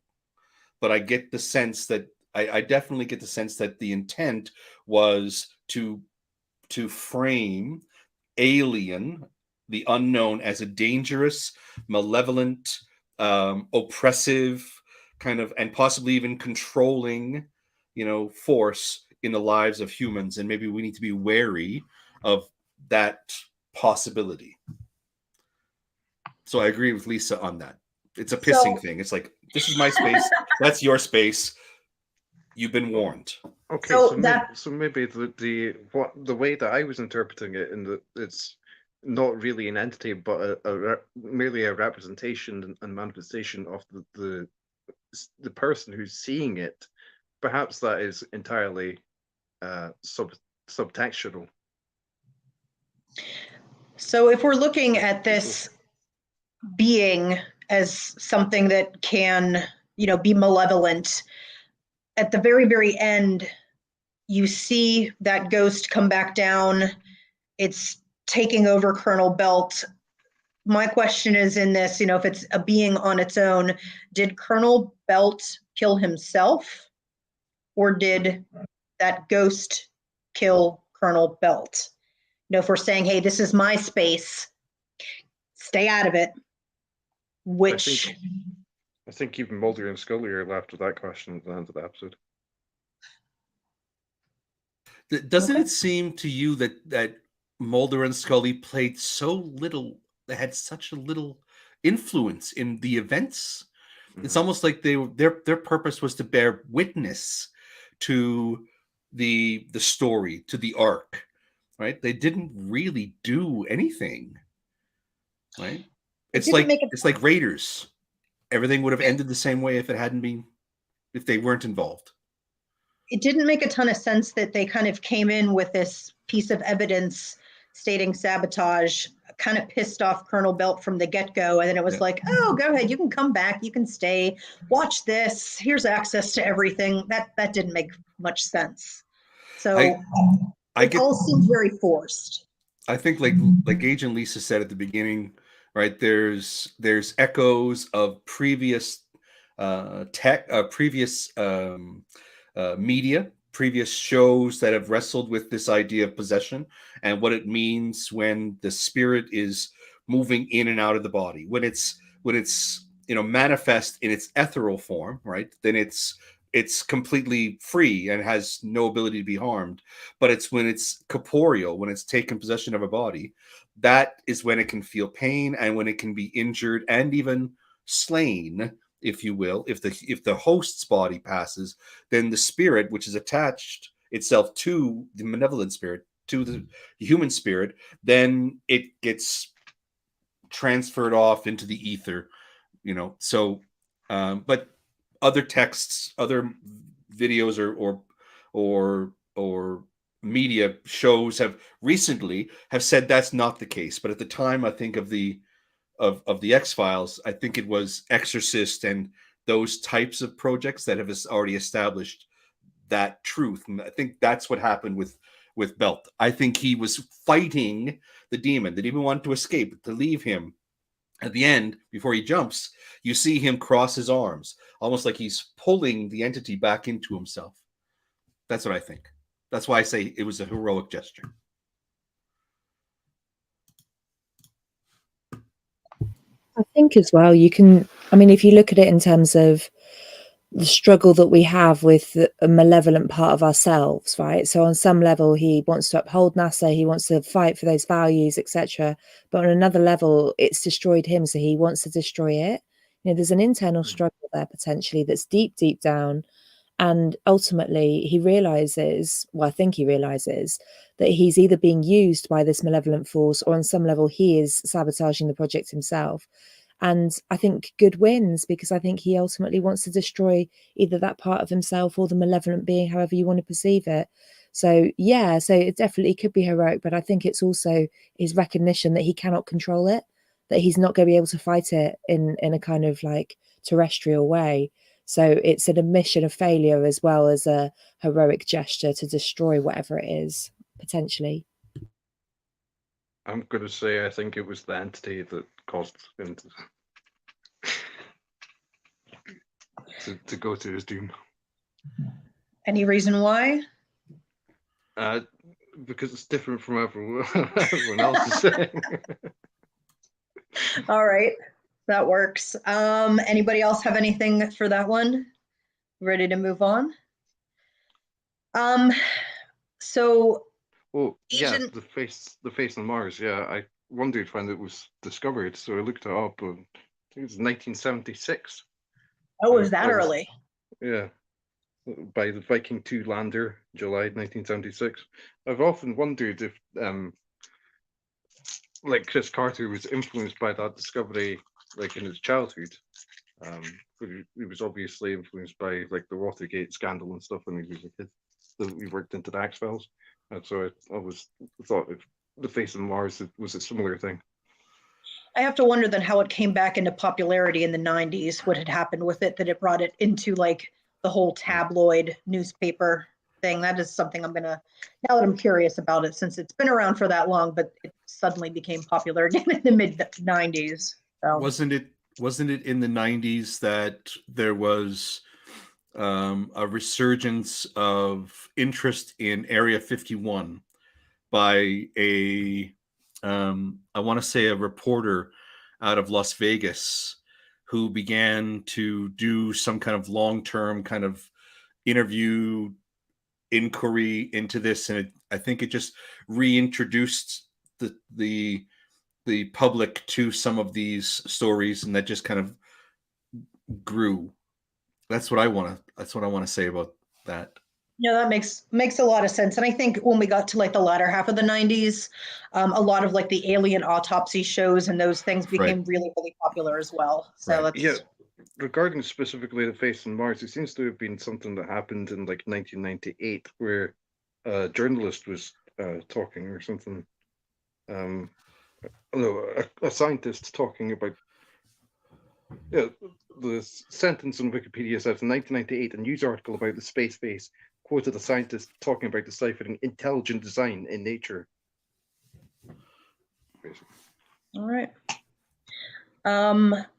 But I get the sense that I definitely get the sense that the intent was to frame alien, the unknown, as a dangerous, malevolent, oppressive kind of, and possibly even controlling, force in the lives of humans. And maybe we need to be wary of that possibility. So I agree with Lisa on that. It's a pissing thing. It's like, this is my space. That's your space. You've been warned. Okay, So so maybe the way that I was interpreting it, in that it's not really an entity, but merely a representation and manifestation of the person who's seeing it. Perhaps that is entirely subtextual. So if we're looking at this being as something that can, be malevolent, at the very, very end, you see that ghost come back down. It's taking over Colonel Belt. My question is, in this, if it's a being on its own, did Colonel Belt kill himself, or did that ghost kill Colonel Belt? If we're saying, hey, this is my space, stay out of it. Which I think even Mulder and Scully are left with that question at the end of the episode. Doesn't it seem to you that Mulder and Scully played so little, they had such a little influence in the events? It's almost like their purpose was to bear witness to the story, to the arc, right? They didn't really do anything, right? It's like Raiders. Everything would have ended the same way if they weren't involved. It didn't make a ton of sense that they kind of came in with this piece of evidence stating sabotage, kind of pissed off Colonel Belt from the get-go. And then it was like, oh, go ahead. You can come back. You can stay. Watch this. Here's access to everything. That didn't make much sense. So it all seems very forced. I think like Agent Lisa said at the beginning, right? There's echoes of previous media, previous shows that have wrestled with this idea of possession and what it means when the spirit is moving in and out of the body. When it's manifest in its ethereal form, right? Then it's completely free and has no ability to be harmed. But it's when it's corporeal, when it's taken possession of a body, that is when it can feel pain and when it can be injured and even slain, if you will. If the host's body passes, then the spirit, which is attached itself to the malevolent spirit, to the human spirit, then it gets transferred off into the ether, So, but other texts, other videos, or media shows have recently said that's not the case. But at the time, I think of the X-Files, I think it was Exorcist and those types of projects that have already established that truth. And I think that's what happened with Belt. I think he was fighting the demon. The demon wanted to escape, to leave him. At the end, before he jumps, you see him cross his arms, almost like he's pulling the entity back into himself. That's what I think. That's why I say it was a heroic gesture. I think as well, if you look at it in terms of the struggle that we have with a malevolent part of ourselves, right? So on some level, he wants to uphold NASA, he wants to fight for those values, etc. But on another level, it's destroyed him, so he wants to destroy it. There's an internal struggle there potentially that's deep, deep down. And ultimately, he realizes, I think he realizes, that he's either being used by this malevolent force, or on some level, he is sabotaging the project himself. And I think good wins, because I think he ultimately wants to destroy either that part of himself or the malevolent being, however you want to perceive it. So it definitely could be heroic, but I think it's also his recognition that he cannot control it, that he's not going to be able to fight it in a kind of like terrestrial way. So it's an admission of failure as well as a heroic gesture to destroy whatever it is, potentially. I'm going to say I think it was the entity that caused him to go to his doom. Any reason why? Because it's different from everyone else is saying. All right, that works. Anybody else have anything for that one? Ready to move on? So Well, yeah, Agent. the face on Mars. Yeah, I wondered when it was discovered, so I looked it up. And I think it was 1976. Oh, was that By this, early? yeah, by the Viking 2 lander, July 1976. I've often wondered if, like Chris Carter was influenced by that discovery, like in his childhood. Um, but he was obviously influenced by like the Watergate scandal and stuff when he was a kid. So he worked into the X-Files, and so I always thought if the face of Mars was a similar thing. I have to wonder then how it came back into popularity in the 90s, what had happened with it, that it brought it into like the whole tabloid newspaper thing. That is something I'm gonna, now that I'm curious about it, since it's been around for that long, but it suddenly became popular again in the mid 90s. So Wasn't it in the 90s that there was a resurgence of interest in Area 51 by I want to say a reporter out of Las Vegas who began to do some kind of long-term kind of interview inquiry into this, and I think it just reintroduced the public to some of these stories, and that just kind of grew. That's what I want to say about that. yeah, that makes a lot of sense. And I think when we got to like the latter half of the 90s, a lot of like the alien autopsy shows and those things became Right. really, really popular as well. So Right. that's Yeah, regarding specifically the face on Mars, it seems to have been something that happened in like 1998, where a journalist was talking or something. No, a scientist talking about. Yeah, the sentence on Wikipedia says in 1998, a news article about the space base quoted a scientist talking about deciphering intelligent design in nature. Basically. all right.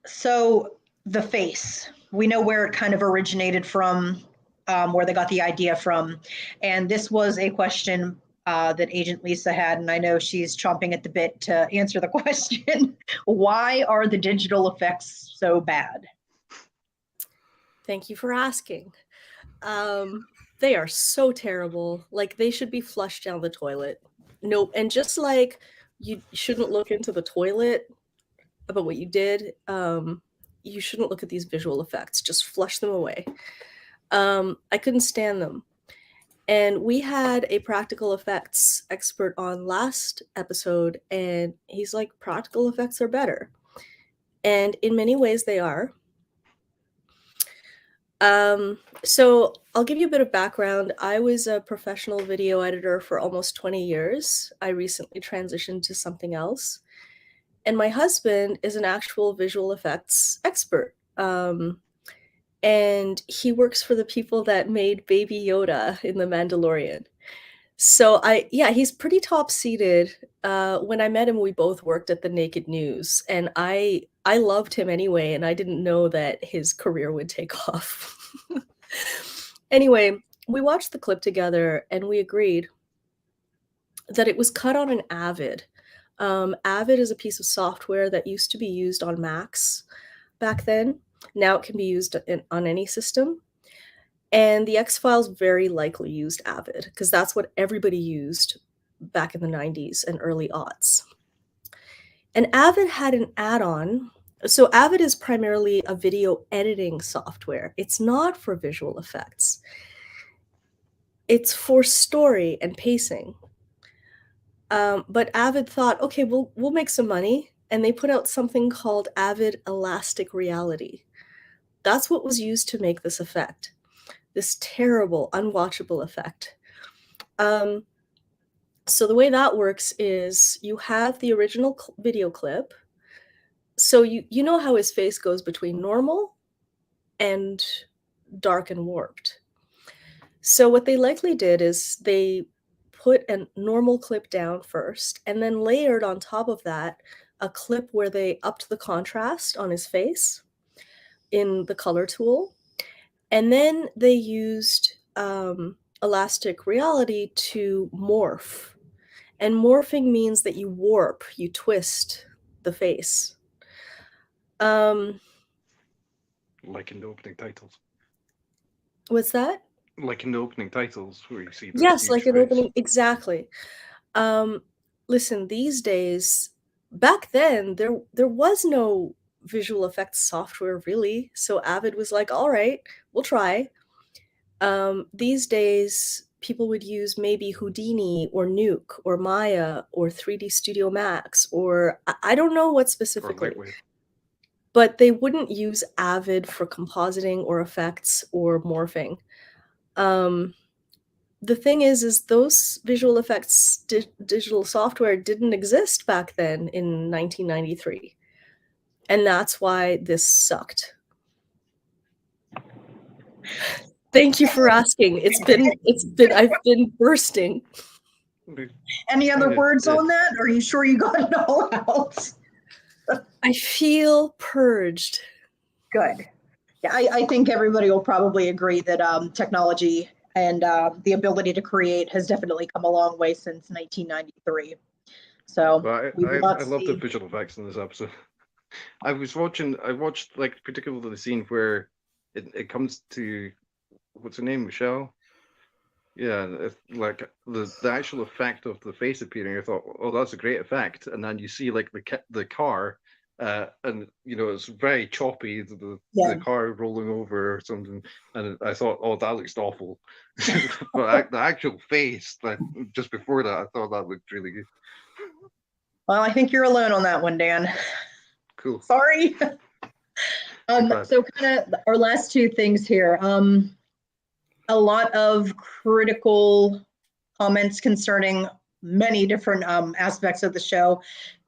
So the face, we know where it kind of originated from, where they got the idea from. And this was a question that Agent Lisa had, and I know she's chomping at the bit to answer the question. Why are the digital effects so bad? Thank you for asking. They are so terrible. Like, they should be flushed down the toilet. Nope. And just like you shouldn't look into the toilet about what you did, you shouldn't look at these visual effects. Just flush them away. I couldn't stand them. And we had a practical effects expert on last episode, and he's like, practical effects are better. And in many ways, they are. So I'll give you a bit of background. I was a professional video editor for almost 20 years. I recently transitioned to something else. And my husband is an actual visual effects expert. And he works for the people that made Baby Yoda in The Mandalorian. So he's pretty top seated. When I met him, we both worked at the Naked News, and I loved him anyway, and I didn't know that his career would take off. Anyway, we watched the clip together, and we agreed that it was cut on an Avid. Avid is a piece of software that used to be used on Macs back then. Now it can be used on any system. And the X-Files very likely used Avid because that's what everybody used back in the 90s and early aughts. And Avid had an add-on. So Avid is primarily a video editing software. It's not for visual effects. It's for story and pacing. But Avid thought, okay, we'll make some money. And they put out something called Avid Elastic Reality. That's what was used to make this effect. This terrible, unwatchable effect. So the way that works is you have the original video clip. So you know how his face goes between normal and dark and warped. So what they likely did is they put a normal clip down first and then layered on top of that a clip where they upped the contrast on his face in the color tool. And then they used elastic reality to morph. And morphing means that you warp, you twist the face. Like in the opening titles. What's that? Like in the opening titles where you see the Yes, huge like an face. opening, exactly. Listen, these days, back then, there was no visual effects software really, so Avid was like, all right, we'll try. These days, people would use maybe Houdini or Nuke or Maya or 3D Studio Max or I don't know what Or specifically, Lightwave. but they wouldn't use Avid for compositing or effects or morphing. The thing is those visual effects digital software didn't exist back then in 1993, and that's why this sucked. Thank you for asking. I've been bursting. Any other Kinda words did. on that? Are you sure you got it all out? I feel purged. Good. Yeah, I think everybody will probably agree that technology and the ability to create has definitely come a long way since 1993. So But we will not I love the see. visual effects in this episode. I watched like particularly the scene where it comes to, what's her name, Michelle? Yeah, like the actual effect of the face appearing. I thought, oh, that's a great effect. And then you see like the car, and you know it's very choppy. Yeah. The car rolling over or something, and I thought, oh, that looks awful. But the actual face, that just before that, I thought that looked really good. Well, I think you're alone on that one, Dan. Cool. Sorry. I'm glad. So kind of our last two things here. A lot of critical comments concerning many different aspects of the show.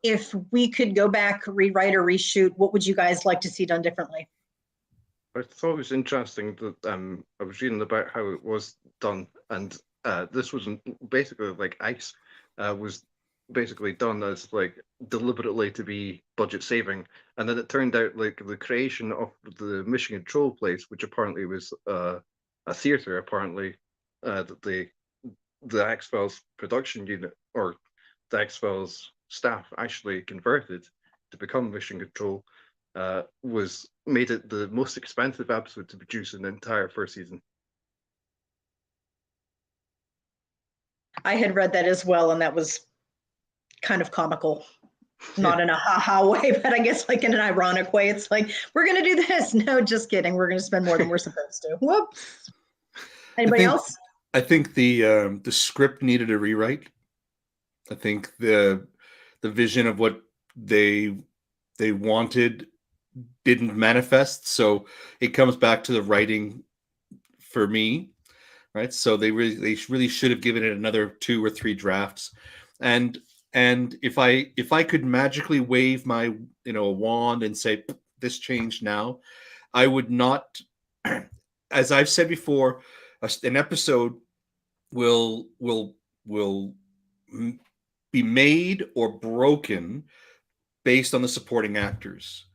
If we could go back, rewrite or reshoot, what would you guys like to see done differently? I thought it was interesting that I was reading about how it was done, and this was basically like ice was basically done as like deliberately to be budget saving, and then it turned out like the creation of the mission control place, which apparently was a theater, apparently that the X-Files production unit or the X-Files staff actually converted to become mission control, was made it the most expensive episode to produce in the entire first season. I had read that as well, and that was kind of comical. Not in a ha-ha way, but I guess like in an ironic way. It's like, we're going to do this. No, just kidding. We're going to spend more than we're supposed to. Whoops. Anybody else? I think the script needed a rewrite. I think the vision of what they wanted didn't manifest, so it comes back to the writing for me, right? So they really should have given it another 2 or 3 drafts, and if I could magically wave my wand and say this changed now, I would not. As I've said before, an episode will be made or broken based on the supporting actors.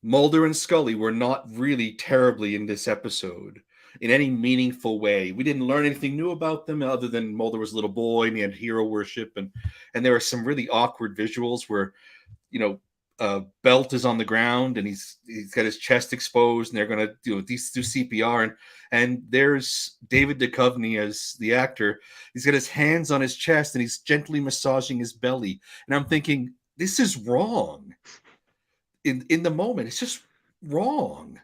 Mulder and Scully were not really terribly in this episode in any meaningful way. We didn't learn anything new about them other than Mulder was a little boy and he had hero worship, and there are some really awkward visuals where Belt is on the ground and he's got his chest exposed and they're going to do CPR, and there's David Duchovny as the actor. He's got his hands on his chest and he's gently massaging his belly, and I'm thinking, this is wrong. In the moment, it's just wrong.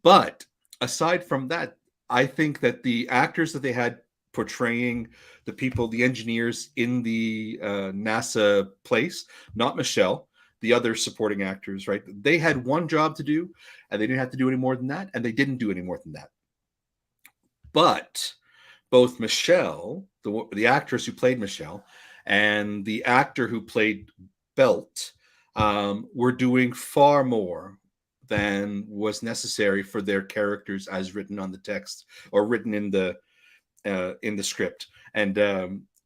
But aside from that, I think that the actors that they had portraying the people, the engineers in the NASA place, not Michelle, the other supporting actors, right? They had one job to do, and they didn't have to do any more than that, and they didn't do any more than that. But both Michelle, the actress who played Michelle, and the actor who played Belt were doing far more than was necessary for their characters as written on the text or written in the script. And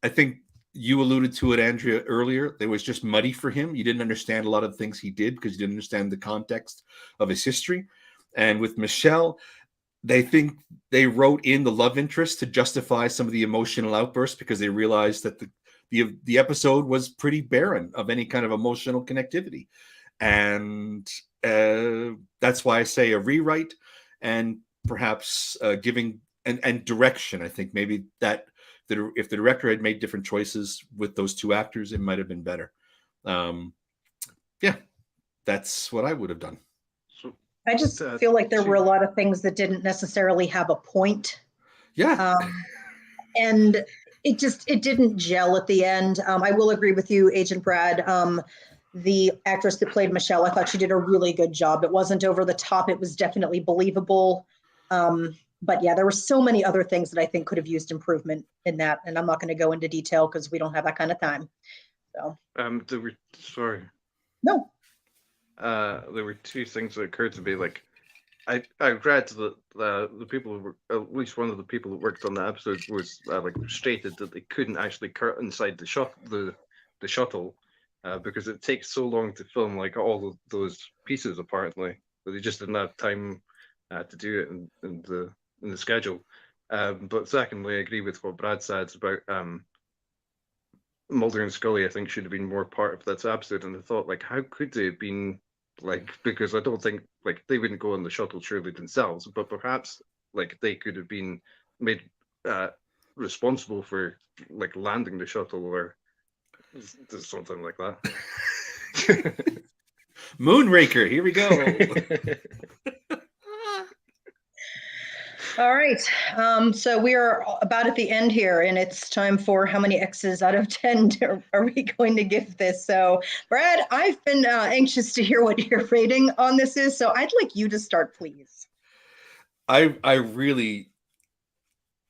I think you alluded to it, Andrea, earlier. It was just muddy for him. You didn't understand a lot of the things he did because you didn't understand the context of his history. And with Michelle, they think they wrote in the love interest to justify some of the emotional outbursts because they realized that the episode was pretty barren of any kind of emotional connectivity. And that's why I say a rewrite, and perhaps giving and direction. I think maybe that if the director had made different choices with those two actors, it might have been better. Yeah, that's what I would have done. So, I just feel like there were a lot of things that didn't necessarily have a point. Yeah. And it didn't gel at the end. I will agree with you, Agent Brad. The actress that played Michelle, I thought she did a really good job. It wasn't over the top. It was definitely believable. But yeah, there were so many other things that I think could have used improvement in that. And I'm not going to go into detail because we don't have that kind of time. So. Sorry. No. There were two things that occurred to me. Like, I read that the people who were, at least one of the people that worked on the episode was like stated that they couldn't actually cut inside the shuttle because it takes so long to film like all of those pieces apparently that they just didn't have time to do it in the schedule. But secondly, I agree with what Brad said about Mulder and Scully. I think should have been more part of that episode, and I thought like, how could they have been? Like, because I don't think like they wouldn't go on the shuttle surely themselves, but perhaps like they could have been made responsible for like landing the shuttle or something like that. Moonraker, here we go. All right. So we are about at the end here, and it's time for how many X's out of 10 are we going to give this? So, Brad, I've been anxious to hear what your rating on this is, so I'd like you to start, please. I really,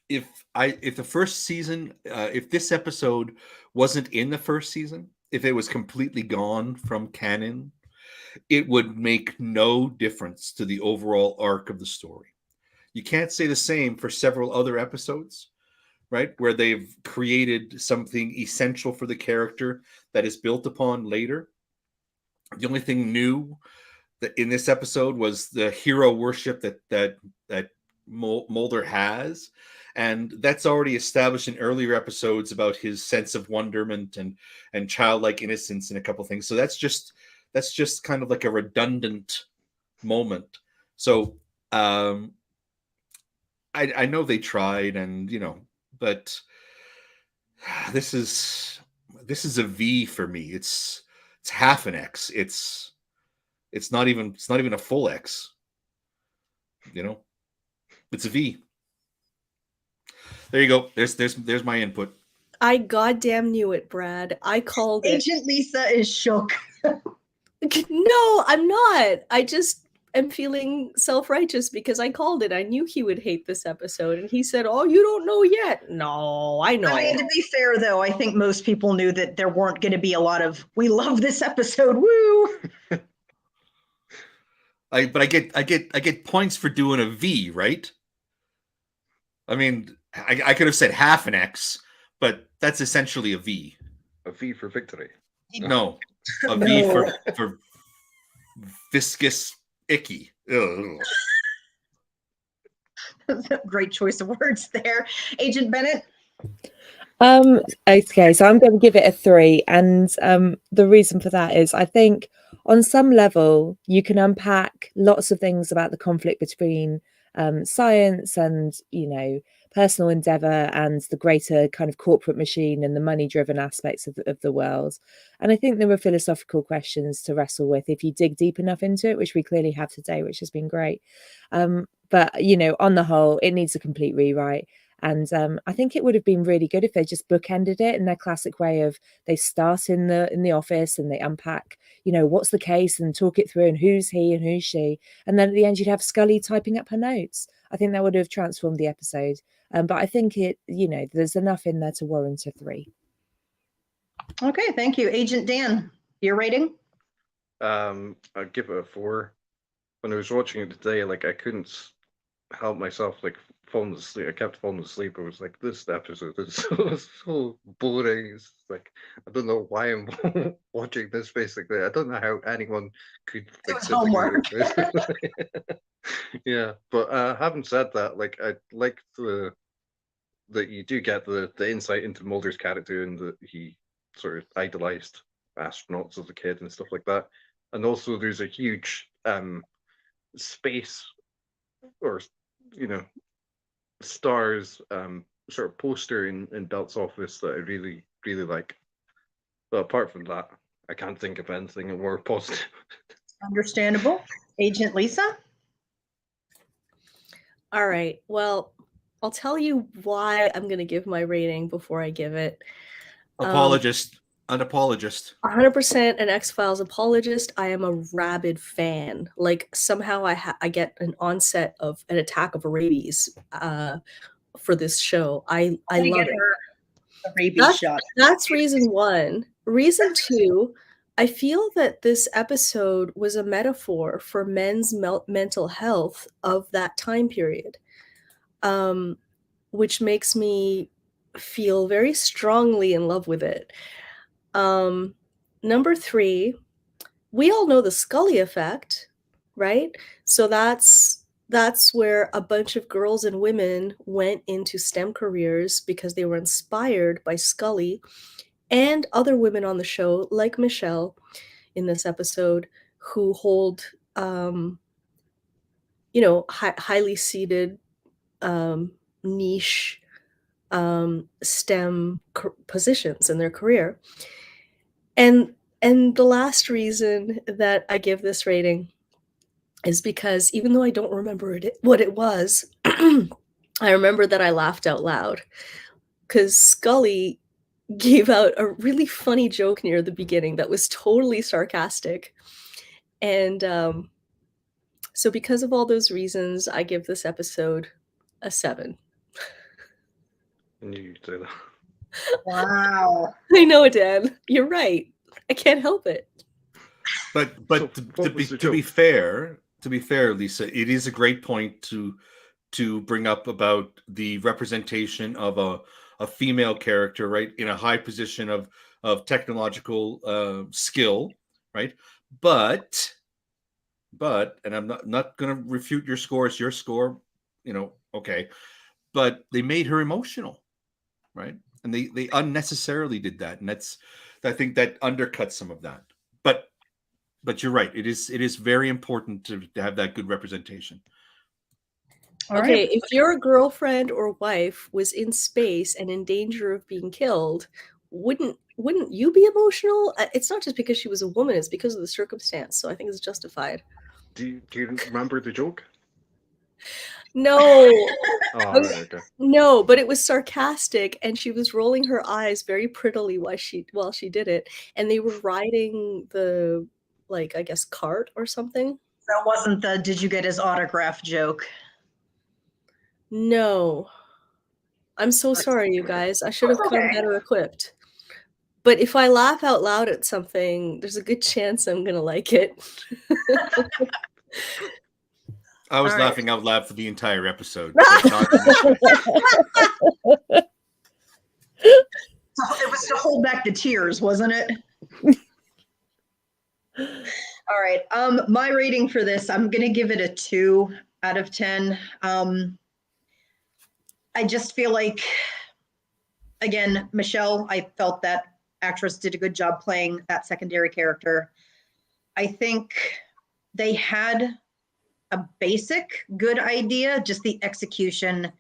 if the first season, if this episode wasn't in the first season, if it was completely gone from canon, it would make no difference to the overall arc of the story. You can't say the same for several other episodes, right? Where they've created something essential for the character that is built upon later. The only thing new that in this episode was the hero worship that Mulder has, and that's already established in earlier episodes about his sense of wonderment and childlike innocence and a couple things. So that's just kind of like a redundant moment. So I know they tried, and but this is a V for me. It's half an X. It's not even a full X. It's a V. There you go. There's my input. I goddamn knew it, Brad. I called it. Agent Lisa is shook. No, I'm not. I just am feeling self-righteous because I called it. I knew he would hate this episode, and he said, "Oh, you don't know yet." No, I know. I mean, to be fair, though, I think most people knew that there weren't going to be a lot of "we love this episode." Woo! I get points for doing a V, right? I mean, I could have said half an X, but that's essentially a V. A V for victory. No, a V for viscous icky. Ugh. Great choice of words there, Agent Bennett. Okay, so I'm going to give it a 3, and the reason for that is I think on some level you can unpack lots of things about the conflict between science and personal endeavor and the greater kind of corporate machine and the money-driven aspects of the world. And I think there were philosophical questions to wrestle with if you dig deep enough into it, which we clearly have today, which has been great. But on the whole, it needs a complete rewrite. And I think it would have been really good if they just bookended it in their classic way of they start in the office and they unpack, what's the case and talk it through and who's he and who's she. And then at the end, you'd have Scully typing up her notes. I think that would have transformed the episode. But I think there's enough in there to warrant a 3. Okay, thank you. Agent Dan, your rating? I'd give it a 4. When I was watching it today, like I couldn't help myself like falling asleep. I kept falling asleep. I was like, this episode is so boring. It's like I don't know why I'm watching this. Basically, I don't know how anyone could like sit homework. Yeah, but having said that, like I like that you do get the insight into Mulder's character and that he sort of idolized astronauts as a kid and stuff like that. And also, there's a huge space or Star's sort of poster in Belt's office that I really, really like. But apart from that, I can't think of anything more positive. Understandable. Agent Lisa? All right. Well, I'll tell you why I'm going to give my rating before I give it. Apologist. An apologist. 100% an X-Files apologist. I am a rabid fan. Like somehow I get an onset of an attack of rabies for this show. I love it. A rabies shot. That's reason one. Reason two, I feel that this episode was a metaphor for men's mental health of that time period, which makes me feel very strongly in love with it. Number three, we all know the Scully effect, right? So that's where a bunch of girls and women went into STEM careers because they were inspired by Scully and other women on the show, like Michelle in this episode, who hold, highly seated, niche STEM positions in their career. And the last reason that I give this rating is because even though I don't remember what it was, I remember that I laughed out loud because Scully gave out a really funny joke near the beginning that was totally sarcastic. And so because of all those reasons, I give this episode a 7. I knew you'd say that. Wow. I know, Dan. You're right. I can't help it. But So to be fair, Lisa, it is a great point to bring up about the representation of a female character, right, in a high position of technological skill, right? But and I'm not going to refute your score. It's your score, okay. But they made her emotional, right? And they unnecessarily did that, and I think that undercuts some of that. But you're right. It is very important to have that good representation. All Okay, right. if your girlfriend or wife was in space and in danger of being killed, wouldn't you be emotional? It's not just because she was a woman; it's because of the circumstance. So I think it's justified. Do you remember the joke? No, Oh, right, okay. no, but it was sarcastic, and she was rolling her eyes very prettily while she did it, and they were riding the, like, I guess, cart or something. That wasn't the "did you get his autograph" joke. No. I'm so sorry, you guys. I should have That's come okay. better equipped. But if I laugh out loud at something, there's a good chance I'm gonna like it. I was All right. laughing out loud for the entire episode. So it's not It was to hold back the tears, wasn't it? All right. My rating for this, I'm gonna give it a 2 out of 10. I just feel like, again, Michelle, I felt that actress did a good job playing that secondary character. I think they had a basic good idea, just the execution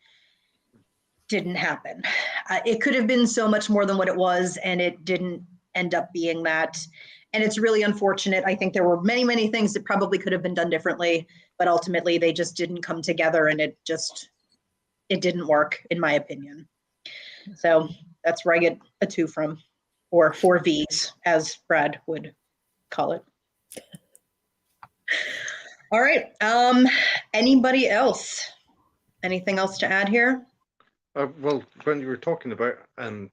didn't happen. It could have been so much more than what it was, and it didn't end up being that. And it's really unfortunate. I think there were many, many things that probably could have been done differently, but ultimately they just didn't come together, and it didn't work, in my opinion. So that's where I get a 2 from, or 4 Vs, as Brad would call it. All right. Anybody else? Anything else to add here? Well, when you were talking about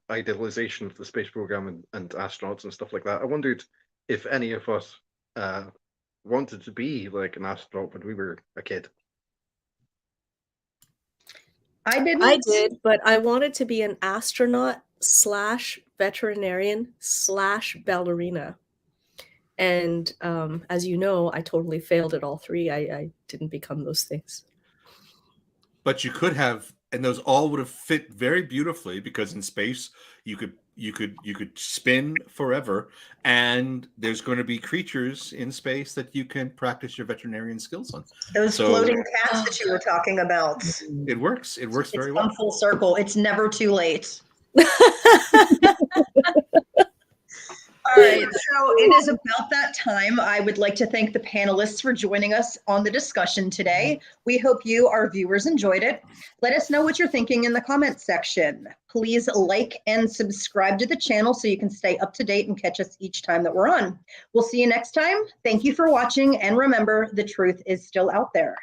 idealization of the space program and astronauts and stuff like that, I wondered if any of us wanted to be like an astronaut when we were a kid. I didn't. I did, but I wanted to be an astronaut / veterinarian / ballerina. And as you know, I totally failed at all 3. I didn't become those things. But you could have, and those all would have fit very beautifully, because in space you could you could spin forever, and there's going to be creatures in space that you can practice your veterinarian skills on. Those floating cats that you were talking about. It works. It works very It's well. come full circle. It's never too late. All right, so it is about that time. I would like to thank the panelists for joining us on the discussion today. We hope you, our viewers, enjoyed it. Let us know what you're thinking in the comments section. Please like and subscribe to the channel so you can stay up to date and catch us each time that we're on. We'll see you next time. Thank you for watching, and remember, the truth is still out there.